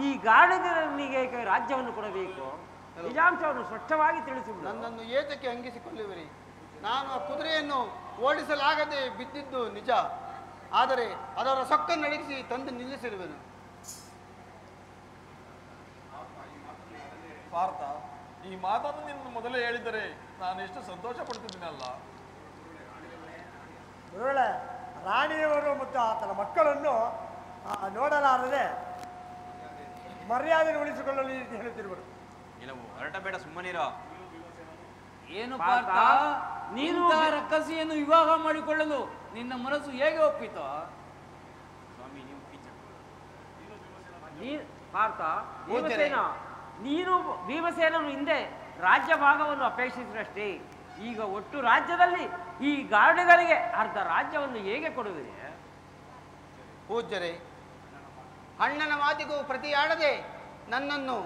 ಈ ಗಾಡಿಗನಿಗೆ ರಾಜ್ಯವನ್ನು ಕೊಡಬೇಕು? ನಿಜಾಂಶವನ್ನು ಸ್ಪಷ್ಟವಾಗಿ ತಿಳಿಸಿಬಿಡು. ನನ್ನನ್ನು ಏತಕ್ಕೆ ಅಂಗಿಸಿಕೊಳ್ಳುವಿರಿ? ನಾನು ಆ ಕುದುರೆಯನ್ನು ಓಡಿಸಲಾಗದೆ ಬಿದ್ದಿದ್ದು ನಿಜ. ಆದರೆ ಅದರ ಸೊಕ್ಕನ್ನು ಅಡಗಿಸಿ ತಂದು ನಿಲ್ಲಿಸಿರುವೆನು. ಪಾರ್ಥ, ಈ ಮಾತನ್ನು ನಿನ್ನ ಮೊದಲೇ ಹೇಳಿದರೆ ನಾನು ಎಷ್ಟು ಸಂತೋಷ ಪಡ್ತಿದ್ದೀನಲ್ಲ. ಗುರುಗಳೇ, ರಾಣಿಯವರು ಮತ್ತು ಆತನ ಮಕ್ಕಳನ್ನು ನೋಡಲಾರದೆ ಮರ್ಯಾದೆ ಉಳಿಸಿಕೊಳ್ಳಲು ಈ ರೀತಿ ಹೇಳುತ್ತಿರುವರು. ಕೆಲವು ಹೊರಟಬೇಡ, ಸುಮ್ಮನಿರೋ. ಏನು ಪಾರ್ಥ, ಪಾರ್ಥ, ನೀನು ನೀನು ರಕ್ಕಸಿಯನ್ನು ವಿವಾಹ ಮಾಡಿಕೊಳ್ಳಲು ನಿನ್ನ ಮನಸ್ಸು ಹೇಗೆ ಒಪ್ಪಿತೋ? ಸ್ವಾಮಿ ನೀವು ಪಾರ್ಥ, ಭೀಮಸೇನ, ನೀನು ಭೀಮಸೇನನು ಹಿಂದೆ ರಾಜ್ಯ ಭಾಗವನ್ನು ಅಪೇಕ್ಷಿಸಿದಷ್ಟೇ. ಈಗ ಒಟ್ಟು ರಾಜ್ಯದಲ್ಲಿ ಈ ಗಾಡಿಗಳಿಗೆ ಅರ್ಧ ರಾಜ್ಯವನ್ನು ಹೇಗೆ ಕೊಡುವಿರಿ? ಪೂಜ್ಯರೇ, ಅಣ್ಣನ ಮಾತಿಗೂ ಪ್ರತಿಯಾಡದೆ ನನ್ನನ್ನು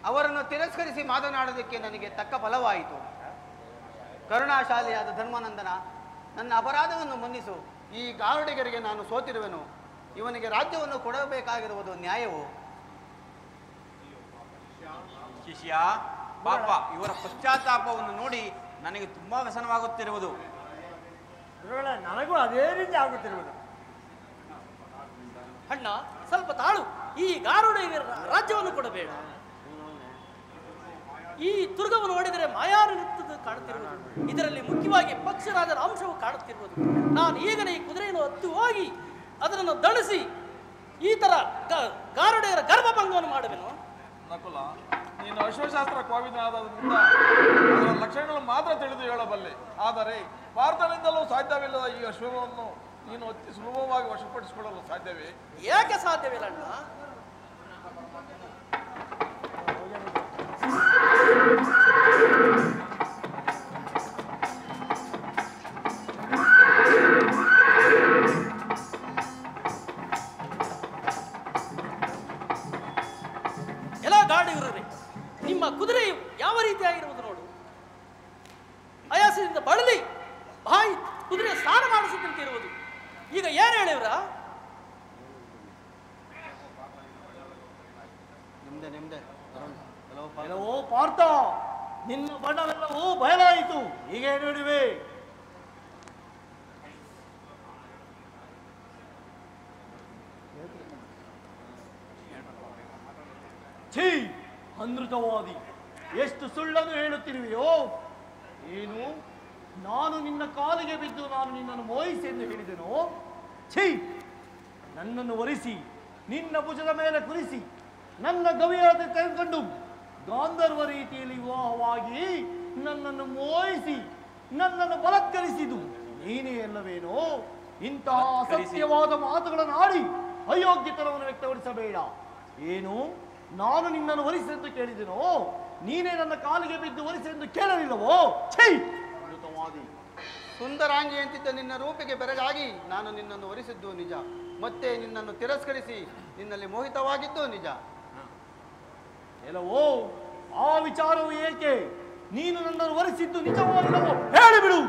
ಅವರನ್ನು ತಿರಸ್ಕರಿಸಿ ಮಾತನಾಡೋದಕ್ಕೆ ನನಗೆ ತಕ್ಕ ಫಲವಾಯಿತು. ಕರುಣಾಶಾಲಿಯಾದ ಧರ್ಮಾನಂದನ, ನನ್ನ ಅಪರಾಧವನ್ನು ಮನ್ನಿಸು. ಈ ಗಾರುಡಿಗರಿಗೆ ನಾನು ಸೋತಿರುವೆನು. ಇವನಿಗೆ ರಾಜ್ಯವನ್ನು ಕೊಡಬೇಕಾಗಿರುವುದು ನ್ಯಾಯವು? ಶಿಷ್ಯ, ಪಾಪ ಇವರ ಪಶ್ಚಾತ್ತಾಪವನ್ನು ನೋಡಿ ನನಗೆ ತುಂಬಾ ವ್ಯಸನವಾಗುತ್ತಿರುವುದು. ಗುರುಗಳೇ, ನನಗೂ ಅದೇ ರೀತಿ ಆಗುತ್ತಿರುವುದು. ಅಣ್ಣ, ಸ್ವಲ್ಪ ತಾಳು. ಈ ಗಾರುಡಿಗೆ ರಾಜ್ಯವನ್ನು ಕೊಡಬೇಡ. ಈ ತುರ್ಗವನ್ನು ನೋಡಿದರೆ ಮಾಯಾರು ನಿಂತದ್ದು ಕಾಣುತ್ತಿರುವುದು. ಇದರಲ್ಲಿ ಮುಖ್ಯವಾಗಿ ಪಕ್ಷರಾಜರ ಅಂಶವು ಕಾಣುತ್ತಿರುವುದು. ನಾನು ಈಗಲೇ ಈ ಕುದುರೆಯನ್ನು ಹತ್ತಿ ಹೋಗಿ ಅದನ್ನು ದಣಿಸಿ ಈ ತರ ಗಾರುಡಿಯರ ಗರ್ಭಭಂಗವನ್ನು ಮಾಡುವೆನು. ನಕುಲ, ನೀನು ಅಶ್ವಶಾಸ್ತ್ರ ಕೋವಿದನಾದ್ದರಿಂದ ಅದರ ಲಕ್ಷಣಗಳನ್ನು ಮಾತ್ರ ತಿಳಿದು ಹೇಳಬಲ್ಲೆ. ಆದರೆ ಪಾರ್ಥನಿಂದಲೂ ಸಾಧ್ಯವಿಲ್ಲದ ಈ ಅಶ್ವವನ್ನು ನೀನು ಅತಿ ಸುಲಭವಾಗಿ ವಶಪಡಿಸಿಕೊಳ್ಳಲು ಸಾಧ್ಯವೇ? ಯಾಕೆ ಸಾಧ್ಯವಿಲ್ಲ ಅಣ್ಣ? ಎಲ್ಲ ಗಾಡಿಗರೇ, ನಿಮ್ಮ ಕುದುರೆಯು ಯಾವ ರೀತಿಯಾಗಿರುವುದು ನೋಡು. ಆಯಾಸದಿಂದ ಬಳಲಿ ಬಾಯಿ ಕುದುರೆ ಸ್ನಾನ ಮಾಡಿಸಿದಂತಿರುವುದು. ಈಗ ಏನು ಹೇಳಿವ್ರ? ನಿಮ್ದೆ ಎಲ್ಲವೋ ಪಾರ್ಥ, ನಿನ್ನ ಬಣ್ಣವೆಲ್ಲವೂ ಬಯಲಾಯಿತು. ಹೀಗೆ ನೋಡಿವೆ. ಛೀ, ಅನೃತವಾದಿ, ಎಷ್ಟು ಸುಳ್ಳನ್ನು ಹೇಳುತ್ತಿರುವೆಯೋ? ಏನು, ನಾನು ನಿನ್ನ ಕಾಲಿಗೆ ಬಿದ್ದು ನಾನು ನಿನ್ನನ್ನು ಮೋಹಿಸಿ ಎಂದು ಹೇಳಿದೆನೋ? ಛೀ, ನನ್ನನ್ನು ಒರೆಸಿ ನಿನ್ನ ಭುಜದ ಮೇಲೆ ಕುರಿಸಿ ನನ್ನ ಗವಿಯಾದ ತೆಗೆದುಕೊಂಡು ಗಾಂಧರ್ವ ರೀತಿಯಲ್ಲಿ ವಿವಾಹವಾಗಿ ನನ್ನನ್ನು ಮೋಹಿಸಿ ನನ್ನನ್ನು ಬಲತ್ಕರಿಸಿದು ನೀನೇ ಅಲ್ಲವೇನೋ? ಇಂತಹ ಅಸತ್ಯವಾದ ಮಾತುಗಳನ್ನು ಆಡಿ ಅಯೋಗ್ಯತನವನ್ನು ವ್ಯಕ್ತಪಡಿಸಬೇಡ. ಏನು ನಾನು ನಿನ್ನನ್ನು ವರಿಸೆಂದು ಕೇಳಿದೆನೋ? ನೀನೇ ನನ್ನ ಕಾಲಿಗೆ ಬಿದ್ದು ವರಿಸೆಂದು ಕೇಳಲಿಲ್ಲವೋ? ಛೈ ಅಮೃತವಾದಿ. ಸುಂದರಾಂಗಿ ಅಂತಿದ್ದ ನಿನ್ನ ರೂಪಿಗೆ ಬೆರಗಾಗಿ ನಾನು ನಿನ್ನನ್ನು ವರಿಸಿದ್ದು ನಿಜ, ಮತ್ತೆ ನಿನ್ನನ್ನು ತಿರಸ್ಕರಿಸಿ ನಿನ್ನಲ್ಲಿ ಮೋಹಿತವಾಗಿದ್ದು ನಿಜ. ಎಲ್ಲವೋ ಆ ವಿಚಾರವು ಏಕೆ? ನೀನು ನನ್ನನ್ನು ವರಿಸಿದ್ದು ನಿಜವಾಗಿಲ್ಲವೋ ಹೇಳಿಬಿಡು.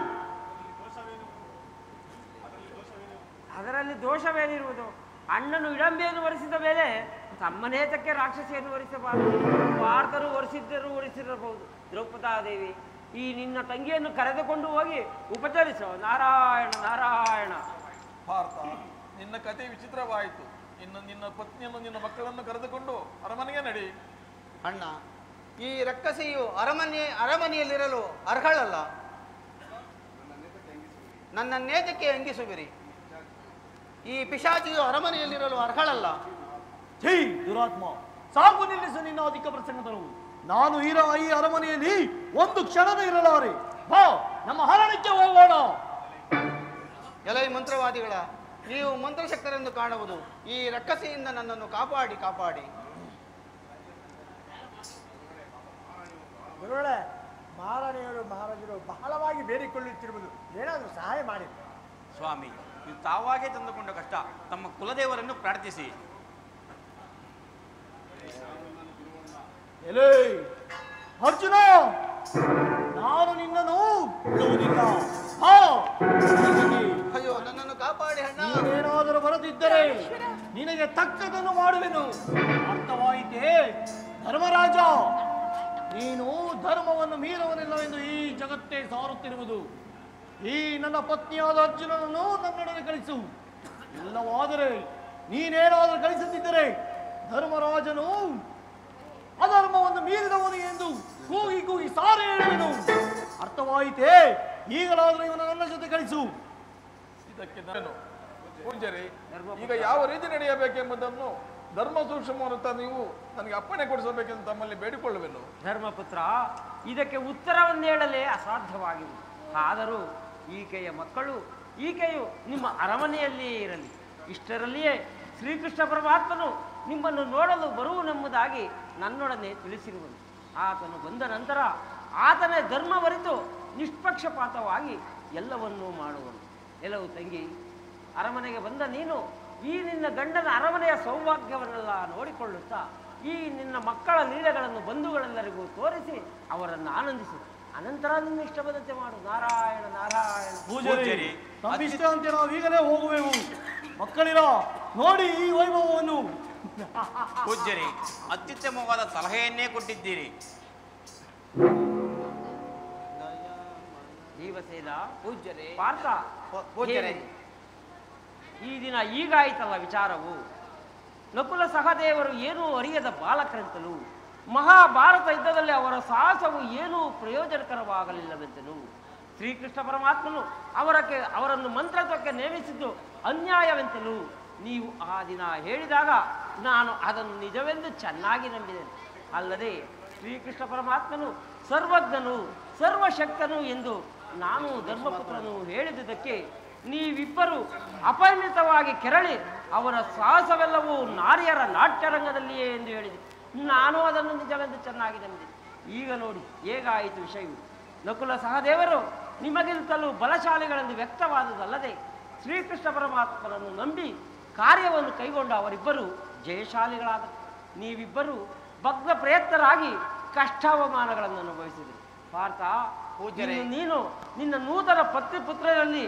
ಅದರಲ್ಲಿ ದೋಷವೇನಿರುವುದು? ಅಣ್ಣನು ಇಡಂಬಿಯನ್ನು ವರಿಸಿದ ಮೇಲೆ ತಮ್ಮನೇತಕ್ಕೆ ರಾಕ್ಷಸಿಯನ್ನು ವರಿಸಬಾರದು. ಪಾರ್ಥರು ವರಿಸಿದ್ದರೂ ವರಿಸಿರಬಹುದು. ದ್ರೌಪದಾದೇವಿ, ಈ ನಿನ್ನ ತಂಗಿಯನ್ನು ಕರೆದುಕೊಂಡು ಹೋಗಿ ಉಪಚರಿಸೋ. ನಾರಾಯಣ ನಾರಾಯಣ. ಪಾರ್ಥ, ನಿನ್ನ ಕತೆ ವಿಚಿತ್ರವಾಯಿತು. ಇನ್ನು ನಿನ್ನ ಪತ್ನಿಯನ್ನು ನಿನ್ನ ಮಕ್ಕಳನ್ನು ಕರೆದುಕೊಂಡು ಅರಮನೆಗೆ ನಡಿ. ಅಣ್ಣ, ಈ ರಕ್ಕಸಿಯು ಅರಮನೆಯಲ್ಲಿರಲು ಅರ್ಹಳಲ್ಲ. ನನ್ನ ನೇತಕ್ಕೆ ಅಂಗಿಸುವಿರಿ. ಈ ಪಿಶಾಚಿಯು ಅರಮನೆಯಲ್ಲಿರಲು ಅರ್ಹಳಲ್ಲ. ಛೀ ದುರಾತ್ಮ, ಸಾಕು ನಿಲ್ಲಿಸು ನಿನ್ನ ಅಧಿಕ ಪ್ರಸಂಗತನವು. ನಾನು ಈ ಅರಮನೆಯಲ್ಲಿ ಒಂದು ಕ್ಷಣದ ಇರಲಾರೆ. ಬಾ ನಮ್ಮ ಹರಣಕ್ಕೆ ಹೋಗೋಣ. ಎಲೈ ಮಂತ್ರವಾದಿಗಳ, ನೀವು ಮಂತ್ರಶಕ್ತರೆಂದು ಕಾಣುವುದು. ಈ ರಕ್ಕಸಿಯಿಂದ ನನ್ನನ್ನು ಕಾಪಾಡಿ ಕಾಪಾಡಿ. ಗುರುಗಳೇ, ಮಹಾರಾಣಿಯರು ಮಹಾರಾಜರು ಬಹಳವಾಗಿ ಬೇಡಿಕೊಳ್ಳುತ್ತಿರುವುದು, ಏನಾದರೂ ಸಹಾಯ ಮಾಡಿ. ಸ್ವಾಮಿ, ಇದು ತಾವಾಗೇ ತಂದುಕೊಂಡ ಕಷ್ಟ. ತಮ್ಮ ಕುಲದೇವರನ್ನು ಪ್ರಾರ್ಥಿಸಿ. ಎಲೇ ಅರ್ಜುನ, ನಾನು ನಿನ್ನನ್ನು ಬಿಡುವುದಿಲ್ಲ. ಅಯ್ಯೋ, ನನ್ನನ್ನು ಕಾಪಾಡಿ ಅಣ್ಣ. ನೀನೇನಾದರೂ ಬರದಿದ್ದರೆ ನಿನಗೆ ತಕ್ಕದನ್ನು ಮಾಡುವೆನು. ಅರ್ಥವಾಯಿತೇ ಧರ್ಮರಾಜ? ನೀನು ಧರ್ಮವನ್ನು ಮೀರುವನಿಲ್ಲವೆಂದು ಈ ಜಗತ್ತೇ ಸಾರುತ್ತಿರುವುದು. ಈ ನನ್ನ ಪತ್ನಿಯಾದ ಅರ್ಜುನನನ್ನು ನನ್ನೊಡನೆ ಕಳಿಸು. ಇಲ್ಲವಾದರೆ ನೀನೇನಾದರೂ ಕಳಿಸುತ್ತಿದ್ದರೆ ಧರ್ಮರಾಜನು ಅಧರ್ಮವನ್ನು ಮೀರಿದವನು ಎಂದು ಕೂಗಿ ಕೂಗಿ ಸಾರಿ ಹೇಳುವೆನು. ಅರ್ಥವಾಯಿತೇ? ಈಗಲಾದರೂ ಇವನು ನನ್ನ ಜೊತೆ ಕಳಿಸು. ಇದಕ್ಕೆ ನಾನು ಪೂಜ್ಯರೇ, ಈಗ ಯಾವ ರೀತಿ ನಡೆಯಬೇಕೆಂಬುದನ್ನು ಧರ್ಮ ಸೂಕ್ಷ್ಮವನ್ನು ನೀವು ನನಗೆ ಅಪ್ಪಣೆ ಕೊಡಿಸಬೇಕೆಂದು ತಮ್ಮಲ್ಲಿ ಬೇಡಿಕೊಳ್ಳುವೆನು. ಧರ್ಮಪುತ್ರ, ಇದಕ್ಕೆ ಉತ್ತರವನ್ನು ಹೇಳಲೇ ಅಸಾಧ್ಯವಾಗಿವೆ. ಆದರೂ ಈಕೆಯ ಮಕ್ಕಳು, ಈಕೆಯು ನಿಮ್ಮ ಅರಮನೆಯಲ್ಲಿಯೇ ಇರಲಿ. ಇಷ್ಟರಲ್ಲಿಯೇ ಶ್ರೀಕೃಷ್ಣ ಪರಮಾತ್ಮನು ನಿಮ್ಮನ್ನು ನೋಡಲು ಬರುವನೆಂಬುದಾಗಿ ನನ್ನೊಡನೆ ತಿಳಿಸಿರುವನು. ಆತನು ಬಂದ ನಂತರ ಆತನೇ ಧರ್ಮವರಿತು ನಿಷ್ಪಕ್ಷಪಾತವಾಗಿ ಎಲ್ಲವನ್ನೂ ಮಾಡುವನು. ಎಲ್ಲವೂ ತಂಗಿ, ಅರಮನೆಗೆ ಬಂದ ನೀನು ಈ ನಿನ್ನ ಗಂಡನ ಅರಮನೆಯ ಸೌಭಾಗ್ಯವನ್ನೆಲ್ಲ ನೋಡಿಕೊಳ್ಳುತ್ತಾ ಈ ನಿನ್ನ ಮಕ್ಕಳ ಲೀಲೆಗಳನ್ನು ಬಂಧುಗಳೆಲ್ಲರಿಗೂ ತೋರಿಸಿ ಅವರನ್ನು ಆನಂದಿಸು. ಅನಂತರ ನಿನ್ನ ಇಷ್ಟ ಬಂದಂತೆ ಮಾಡು. ನಾರಾಯಣ ನಾರಾಯಣ. ಪೂಜಾರಿ, ತಪ್ಪಿಷ್ಟ ಅಂತ ನಾವು ಈಗಲೇ ಹೋಗುವೆವು. ಮಕ್ಕಳಿರ ನೋಡಿ ಈ ವೈಭವವನ್ನು. ಪೂಜ್ಯರೇ, ಅತ್ಯುತ್ತಮವಾದ ಸಲಹೆಯನ್ನೇ ಕೊಟ್ಟಿದ್ದೀರಿ. ಜೀವಸೇನ, ಪೂಜ್ಯರೇ, ಪಾರ್ಥ, ಪೂಜ್ಯರೇ, ಈ ದಿನ ಈಗಾಯಿತಲ್ಲ ವಿಚಾರವು. ನಕುಲ ಸಹದೇವರು ಏನೂ ಅರಿಯದ ಬಾಲಕರೆಂತಲೂ ಮಹಾಭಾರತ ಯುದ್ಧದಲ್ಲಿ ಅವರ ಸಾಹಸವು ಏನೂ ಪ್ರಯೋಜನಕರವಾಗಲಿಲ್ಲವೆಂತಲೂ ಶ್ರೀಕೃಷ್ಣ ಪರಮಾತ್ಮನು ಅವರನ್ನು ಮಂತ್ರತ್ವಕ್ಕೆ ನೇಮಿಸಿದ್ದು ಅನ್ಯಾಯವೆಂತಲೂ ನೀವು ಆ ದಿನ ಹೇಳಿದಾಗ ನಾನು ಅದನ್ನು ನಿಜವೆಂದು ಚೆನ್ನಾಗಿ ನಂಬಿದ್ದೇನೆ. ಅಲ್ಲದೆ ಶ್ರೀಕೃಷ್ಣ ಪರಮಾತ್ಮನು ಸರ್ವಜ್ಞನು ಸರ್ವಶಕ್ತನು ಎಂದು ನಾನು ಧರ್ಮಪುತ್ರನು ಹೇಳಿದುದಕ್ಕೆ ನೀವಿಬ್ಬರು ಅಪರಿಮಿತವಾಗಿ ಕೆರಳಿ ಅವರ ಸಾಹಸವೆಲ್ಲವೂ ನಾರಿಯರ ನಾಟ್ಯರಂಗದಲ್ಲಿಯೇ ಎಂದು ಹೇಳಿದೆ. ನಾನು ಅದನ್ನು ನಿಜವೆಂದು ಚೆನ್ನಾಗಿ ನಂಬಿದೆ. ಈಗ ನೋಡಿ ಹೇಗಾಯಿತು ವಿಷಯವು. ನಕುಲ ಸಹದೇವರು ನಿಮಗಿಂತಲೂ ಬಲಶಾಲಿಗಳೆಂದು ವ್ಯಕ್ತವಾದುದಲ್ಲದೆ ಶ್ರೀಕೃಷ್ಣ ಪರಮಾತ್ಮನನ್ನು ನಂಬಿ ಕಾರ್ಯವನ್ನು ಕೈಗೊಂಡ ಅವರಿಬ್ಬರು ಜಯಶಾಲಿಗಳಾದ. ನೀವಿಬ್ಬರು ಭಗ್ನ ಪ್ರಯತ್ನರಾಗಿ ಕಷ್ಟಾವಮಾನಗಳನ್ನು ಅನುಭವಿಸಿದರು. ಪಾರ್ಥ, ಪೂಜ್ಯರೇ, ನೀನು ನಿನ್ನ ನೂತನ ಪುತ್ರರಲ್ಲಿ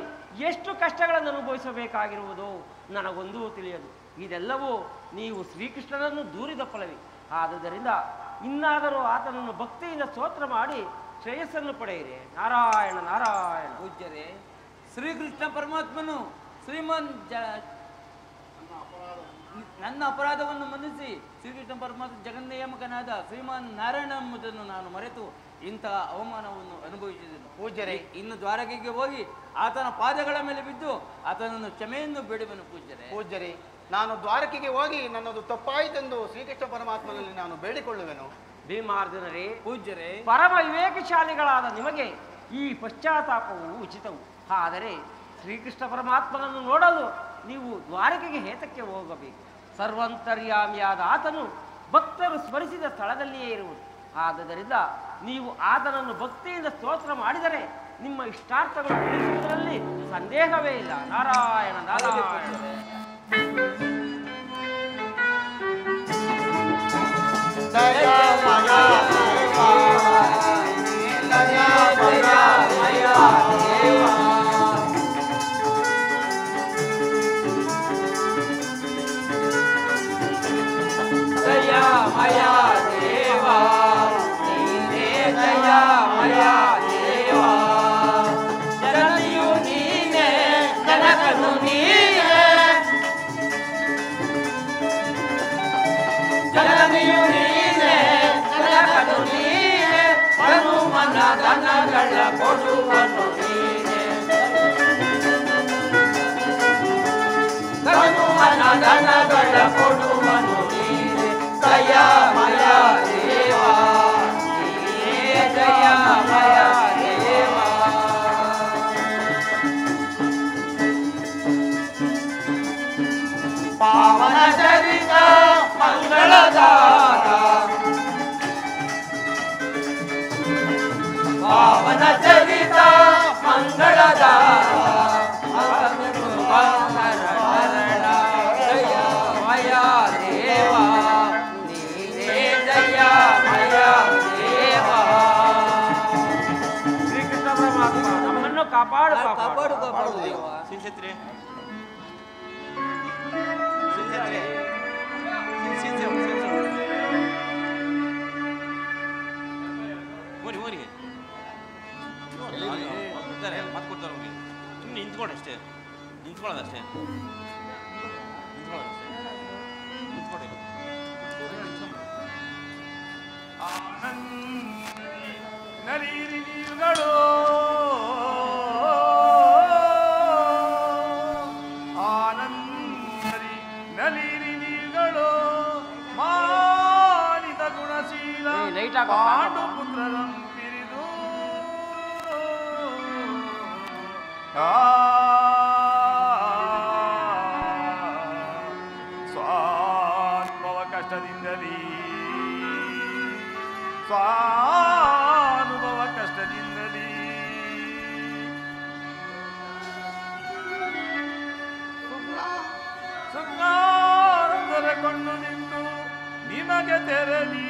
ಎಷ್ಟು ಕಷ್ಟಗಳನ್ನು ಅನುಭವಿಸಬೇಕಾಗಿರುವುದೋ ನನಗೊಂದೂ ತಿಳಿಯದು. ಇದೆಲ್ಲವೂ ನೀವು ಶ್ರೀಕೃಷ್ಣನನ್ನು ದೂರಿದ ಫಲವೇ. ಆದುದರಿಂದ ಇನ್ನಾದರೂ ಆತನನ್ನು ಭಕ್ತಿಯಿಂದ ಸ್ತೋತ್ರ ಮಾಡಿ ಶ್ರೇಯಸ್ಸನ್ನು ಪಡೆಯಿರಿ. ನಾರಾಯಣ ನಾರಾಯಣ. ಪೂಜ್ಯರೇ, ಶ್ರೀಕೃಷ್ಣ ಪರಮಾತ್ಮನು ನನ್ನ ಅಪರಾಧವನ್ನು ಮನ್ನಿಸಿ ಶ್ರೀಕೃಷ್ಣ ಪರಮಾತ್ಮ ಜಗನ್ನಿಯಾಮಕನಾದ ಶ್ರೀಮಾನ್ ನಾರಾಯಣ ಎಂಬುದನ್ನು ನಾನು ಮರೆತು ಇಂತಹ ಅವಮಾನವನ್ನು ಅನುಭವಿಸಿದನು. ಪೂಜ್ಯರೇ, ಇನ್ನು ದ್ವಾರಕೆಗೆ ಹೋಗಿ ಆತನ ಪಾದಗಳ ಮೇಲೆ ಬಿದ್ದು ಆತನನ್ನು ಕ್ಷಮೆಯನ್ನು ಬೇಡುವೆನು. ಪೂಜ್ಯರೇ, ನಾನು ದ್ವಾರಕೆಗೆ ಹೋಗಿ ನನ್ನದು ತಪ್ಪಾಯಿತೆಂದು ಶ್ರೀಕೃಷ್ಣ ಪರಮಾತ್ಮನಲ್ಲಿ ನಾನು ಬೇಡಿಕೊಳ್ಳುವೆನು. ಭೀಮಾರ್ಜುನರೇ, ಪೂಜ್ಯರೇ, ಪರಮ ವಿವೇಕಶಾಲಿಗಳಾದ ನಿಮಗೆ ಈ ಪಶ್ಚಾತ್ತಾಪವು ಉಚಿತವು. ಆದರೆ ಶ್ರೀಕೃಷ್ಣ ಪರಮಾತ್ಮನನ್ನು ನೋಡಲು ನೀವು ದ್ವಾರಕೆಗೆ ಹೇತಕ್ಕೆ ಹೋಗಬೇಕು? ಸರ್ವಂತರ್ಯಾಮಿಯಾದ ಆತನು ಭಕ್ತರು ಸ್ಮರಿಸಿದ ಸ್ಥಳದಲ್ಲಿಯೇ ಇರುವುದು. ಆದ್ದರಿಂದ ನೀವು ಆತನನ್ನು ಭಕ್ತಿಯಿಂದ ಸ್ತೋತ್ರ ಮಾಡಿದರೆ ನಿಮ್ಮ ಇಷ್ಟಾರ್ಥಗಳು ತಿಳಿಸುವುದರಲ್ಲಿ ಸಂದೇಹವೇ ಇಲ್ಲ. ನಾರಾಯಣ ನಾರಾಯಣ. ಪಾವನ ಚರಿತ ಮಂಗಳದಾತ, ಪಾವನ ಚರಿತ ಮಂಗಳದಾತ, ದಯಾಮಯ ದೇವ ನೀನೇ ದಯಾಮಯ ದೇವ. ಶ್ರೀಕೃಷ್ಣ ಪರಮಾತ್ಮ ನಮ್ಮನ್ನು ಕಾಪಾಡು ಕಾಪಾಡು ಕಾಪಾಡು ದೇವ. ಸಿಂಚತ್ರೆ ಮತ್ತೆ ಕೊಡ್ತಾರೆ ಹೋಗಿ. ಸುಮ್ಮನೆ ನಿಂತ್ಕೊಂಡಷ್ಟೇ, ನಿಂತ್ಕೊಳ್ಳೋದಷ್ಟೇ, ನಿಂತ್ಕೊಳ್ಳಿ. ನಲಿರಿ ನೀರುಗಳು ಆನಂದರಿ ನಲಿರಿ ನೀರುಗಳು ಮಾನಿದ ಗುಣಶೀಲ ಪಾಂಡು ಪುತ್ರರನ್ನು ಪಿರಿದು ಸ್ವಾನುಭವ ಕಷ್ಟದಿಂದಲೇ ಸ್ವಾನುಭವ ಕಷ್ಟದಿಂದಲೇ ಸುಖಾನಂದರ ಕೊಂಡು ನಿಂತು ನಿಮಗೆ ತೆರಳಿ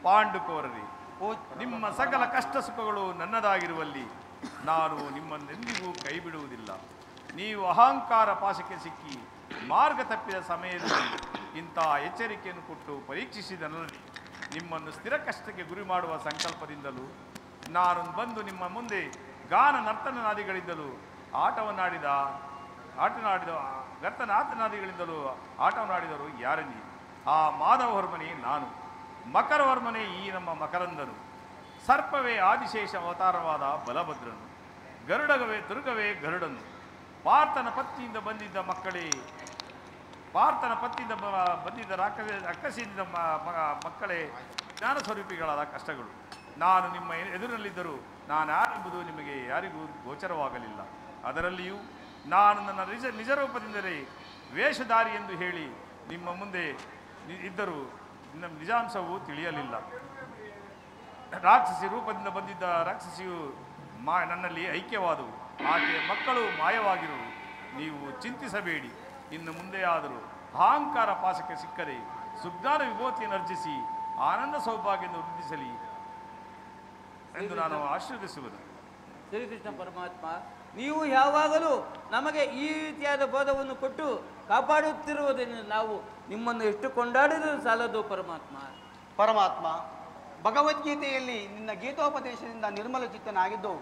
ಪಾಂಡುಕೋರರಿ, ನಿಮ್ಮ ಸಕಲ ಕಷ್ಟ ಸುಖಗಳು ನನ್ನದಾಗಿರುವಲ್ಲಿ ನಾನು ನಿಮ್ಮನ್ನೆಂದಿಗೂ ಕೈ ಬಿಡುವುದಿಲ್ಲ. ನೀವು ಅಹಂಕಾರ ಪಾಶಕ್ಕೆ ಸಿಕ್ಕಿ ಮಾರ್ಗ ತಪ್ಪಿದ ಸಮಯದಲ್ಲಿ ಇಂಥ ಎಚ್ಚರಿಕೆಯನ್ನು ಕೊಟ್ಟು ಪರೀಕ್ಷಿಸಿದನಲ್ಲಿ ನಿಮ್ಮನ್ನು ಸ್ಥಿರ ಕಷ್ಟಕ್ಕೆ ಗುರಿ ಮಾಡುವ ಸಂಕಲ್ಪದಿಂದಲೂ ನಾನು ಬಂದು ನಿಮ್ಮ ಮುಂದೆ ಗಾನ ನರ್ತನಾದಿಗಳಿಂದಲೂ ಆಟವನ್ನಾಡಿದ ಗರ್ತನಾಥನಾದಿಗಳಿಂದಲೂ ಆಟವನ್ನಾಡಿದರು ಯಾರನಿ? ಆ ಮಾಧವವರ್ಮನೇ ನಾನು. ಮಕರವರ್ಮನೇ ಈ ನಮ್ಮ ಮಕರಂದನು. ಸರ್ಪವೇ ಆದಿಶೇಷ ಅವತಾರವಾದ ಬಲಭದ್ರನು. ದುರ್ಗವೇ ಗರುಡನು. ಪಾರ್ಥನ ಪತ್ನಿಯಿಂದ ಬಂದಿದ್ದ ರಾಕ್ಷಸಿಯಿಂದ ಮಕ್ಕಳೇ ಜ್ಞಾನ ಸ್ವರೂಪಿಗಳಾದ ಕಷ್ಟಗಳು. ನಾನು ನಿಮ್ಮ ಎದುರಿನಲ್ಲಿದ್ದರೂ ನಾನು ಯಾರೆಂಬುದು ನಿಮಗೆ ಯಾರಿಗೂ ಗೋಚರವಾಗಲಿಲ್ಲ. ಅದರಲ್ಲಿಯೂ ನಾನು ನನ್ನ ನಿಜ ರೂಪದಿಂದಲೇ ವೇಷಧಾರಿ ಎಂದು ಹೇಳಿ ನಿಮ್ಮ ಮುಂದೆ ಇದ್ದರೂ ನಿಜಾಂಶವು ತಿಳಿಯಲಿಲ್ಲ. ರಾಕ್ಷಸಿ ರೂಪದಿಂದ ಬಂದಿದ್ದ ರಾಕ್ಷಸಿಯು ನನ್ನಲ್ಲಿ ಐಕ್ಯವಾದವು. ಆಕೆಯ ಮಕ್ಕಳು ಮಾಯವಾಗಿರುವು. ನೀವು ಚಿಂತಿಸಬೇಡಿ. ಇನ್ನು ಮುಂದೆಯಾದರೂ ಅಹಂಕಾರ ಪಾಶಕ್ಕೆ ಸಿಕ್ಕದೆ ಸುಜ್ಞಾನ ವಿಭೂತಿಯನ್ನು ಅರ್ಜಿಸಿ ಆನಂದ ಸೌಭಾಗ್ಯವನ್ನು ವೃದ್ಧಿಸಲಿ ಎಂದು ನಾನು ಆಶೀರ್ವದಿಸುವುದು. ಶ್ರೀಕೃಷ್ಣ ಪರಮಾತ್ಮ, ನೀವು ಯಾವಾಗಲೂ ನಮಗೆ ಈ ರೀತಿಯಾದ ಬೋಧವನ್ನು ಕೊಟ್ಟು ಕಾಪಾಡುತ್ತಿರುವುದನ್ನು ನಾವು ನಿಮ್ಮನ್ನು ಎಷ್ಟು ಕೊಂಡಾಡಿದರೂ ಸಾಲದು ಪರಮಾತ್ಮ. ಪರಮಾತ್ಮ, ಭಗವದ್ಗೀತೆಯಲ್ಲಿ ನಿನ್ನ ಗೀತೋಪದೇಶದಿಂದ ನಿರ್ಮಲ ಚಿತ್ತನಾಗಿದ್ದು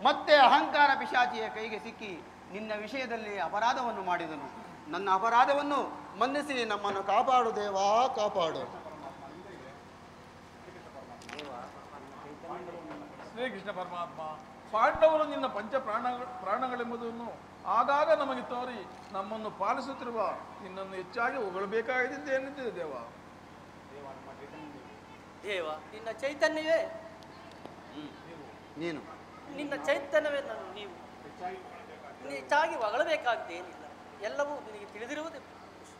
ಮತ್ತೆ ಅಹಂಕಾರ ಪಿಶಾಚಿಯ ಕೈಗೆ ಸಿಕ್ಕಿ ನಿನ್ನ ವಿಷಯದಲ್ಲಿ ಅಪರಾಧವನ್ನು ಮಾಡಿದನು. ನನ್ನ ಅಪರಾಧವನ್ನು ಮನ್ನಿಸಿ ನಮ್ಮನ್ನು ಕಾಪಾಡು ದೇವಾ, ಕಾಪಾಡು. ಶ್ರೀಕೃಷ್ಣ ಪರಮಾತ್ಮ, ಪಾಂಡವರು ನಿನ್ನ ಪಂಚ ಪ್ರಾಣಗಳೆಂಬುದನ್ನು ಆಗಾಗ ನಮಗೆ ತೋರಿ ನಮ್ಮನ್ನು ಪಾಲಿಸುತ್ತಿರುವ ನಿನ್ನನ್ನು ಹೆಚ್ಚಾಗಿ ಹೊಗಳಬೇಕಾಗಿದೆ ಏನಿದೆ ದೇವ. ದೇವ, ನಿನ್ನ ಚೈತನ್ಯವೇ ನೀನು ನಿನ್ನ ಚೈತನ್ಯವೇ ನೀವು ಹೆಚ್ಚಾಗಿ ಹೊಗಳಬೇಕಾದ್ದೇನಿಲ್ಲ, ಎಲ್ಲವೂ ನಿನಗೆ ತಿಳಿದಿರುವುದೇ.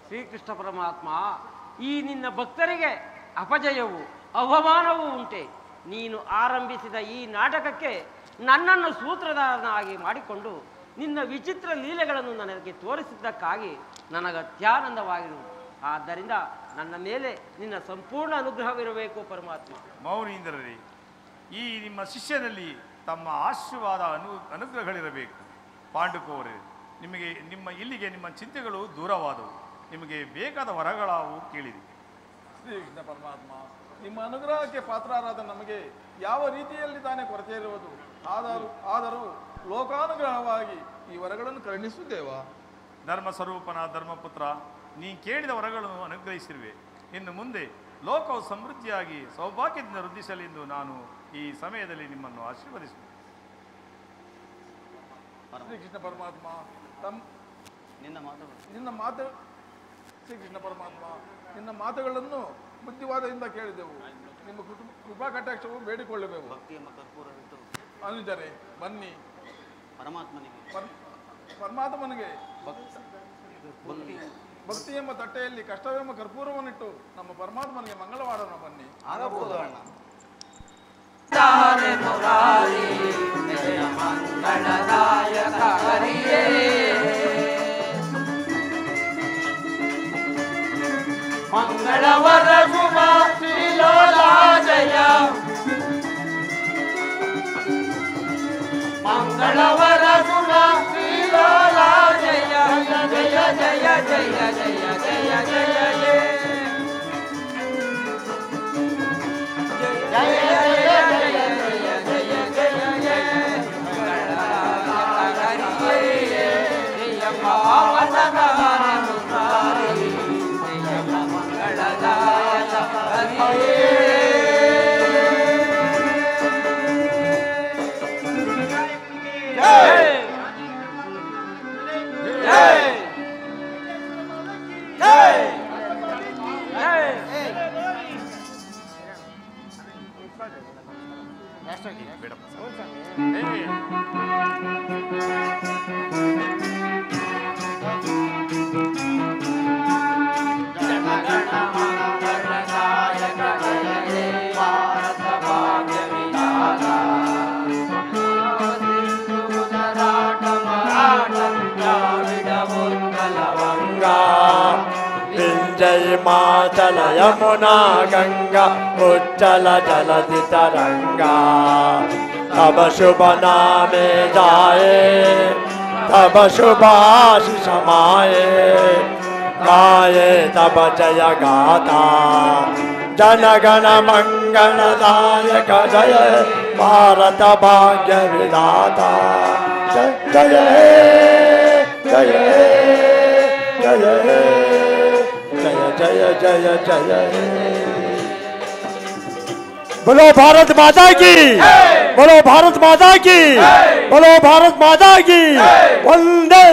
ಶ್ರೀಕೃಷ್ಣ ಪರಮಾತ್ಮ, ಈ ನಿನ್ನ ಭಕ್ತರಿಗೆ ಅಪಜಯವೂ ಅವಮಾನವೂ ಉಂಟೆ. ನೀನು ಆರಂಭಿಸಿದ ಈ ನಾಟಕಕ್ಕೆ ನನ್ನನ್ನು ಸೂತ್ರಧಾರನಾಗಿ ಮಾಡಿಕೊಂಡು ನಿನ್ನ ವಿಚಿತ್ರ ಲೀಲೆಗಳನ್ನು ನನಗೆ ತೋರಿಸಿದ್ದಕ್ಕಾಗಿ ನನಗೆ ಅತ್ಯಾನಂದವಾಗಿರುವುದು. ಆದ್ದರಿಂದ ನನ್ನ ಮೇಲೆ ನಿನ್ನ ಸಂಪೂರ್ಣ ಅನುಗ್ರಹವಿರಬೇಕು ಪರಮಾತ್ಮ. ಮೌನೀಂದ್ರರೇ, ಈ ನಿಮ್ಮ ಶಿಷ್ಯನಲ್ಲಿ ತಮ್ಮ ಆಶೀರ್ವಾದ ಅನುಗ್ರಹಗಳಿರಬೇಕು. ಪಾಂಡುಕೋರೇ, ಇಲ್ಲಿಗೆ ನಿಮ್ಮ ಚಿಂತೆಗಳು ದೂರವಾದವು. ನಿಮಗೆ ಬೇಕಾದ ವರಗಳಾವು ಕೇಳಿದೆ. ಶ್ರೀಕೃಷ್ಣ ಪರಮಾತ್ಮ, ನಿಮ್ಮ ಅನುಗ್ರಹಕ್ಕೆ ಪಾತ್ರರಾದ ನಮಗೆ ಯಾವ ರೀತಿಯಲ್ಲಿ ತಾನೇ ಕೊರತೆ ಇರುವುದು. ಆದರೂ ಲೋಕಾನುಗ್ರಹವಾಗಿ ಈ ವರಗಳನ್ನು ಕರುಣಿಸುತ್ತೇವಾ. ಧರ್ಮ ಸ್ವರೂಪನ ಧರ್ಮಪುತ್ರ, ನೀ ಕೇಳಿದ ವರಗಳನ್ನು ಅನುಗ್ರಹಿಸಿರುವೆ. ಇನ್ನು ಮುಂದೆ ಲೋಕವು ಸಮೃದ್ಧಿಯಾಗಿ ಸೌಭಾಗ್ಯದಿಂದ ವೃದ್ಧಿಸಲೆಂದು ನಾನು ಈ ಸಮಯದಲ್ಲಿ ನಿಮ್ಮನ್ನು ಆಶೀರ್ವದಿಸುವೆ. ಶ್ರೀಕೃಷ್ಣ ಪರಮಾತ್ಮ, ನಿನ್ನ ಮಾತು ಶ್ರೀಕೃಷ್ಣ ಪರಮಾತ್ಮ, ನಿನ್ನ ಮಾತುಗಳನ್ನು ಬುದ್ಧಿವಾದದಿಂದ ಕೇಳಿದೆವು. ನಿಮ್ಮ ಕೃಪಾ ಕಟಾಕ್ಷವು ಬೇಡಿಕೊಳ್ಳಬೇಕು. ಅನುಜರೇ, ಬನ್ನಿ ಪರಮಾತ್ಮನಿಗೆ ಭಕ್ತಿ ಎಂಬ ತಟ್ಟೆಯಲ್ಲಿ ಕಷ್ಟವೆಂಬ ಕರ್ಪೂರವನ್ನಿಟ್ಟು ನಮ್ಮ ಪರಮಾತ್ಮನಿಗೆ ಮಂಗಳ ಮಾಡೋಣ. ಬನ್ನಿ. ಮಂಗಳವರ ಶುಭ ಶ್ರೀಲೋಲ ಜಯ, ಮಂಗಳವರ ಶುಭ ಶ್ರೀಲೋಲ ಜಯ, ಜಯ ಜಯ ಜಯ ಜಯ ಜಯ ಜಯ ಜಯ हिमाचल यमुना गंगा उच्चल जलधि तरंगा, तब शुभ नामे जाए तब शुभ आशीष माए, गाये तब जय गाता जनगण मंगलदायक, जय भारत भाग्य विधाता, जय जय जय जय जय जय जय। बोलो भारत माता की, बोलो भारत माता की, बोलो भारत माता की, वंदे।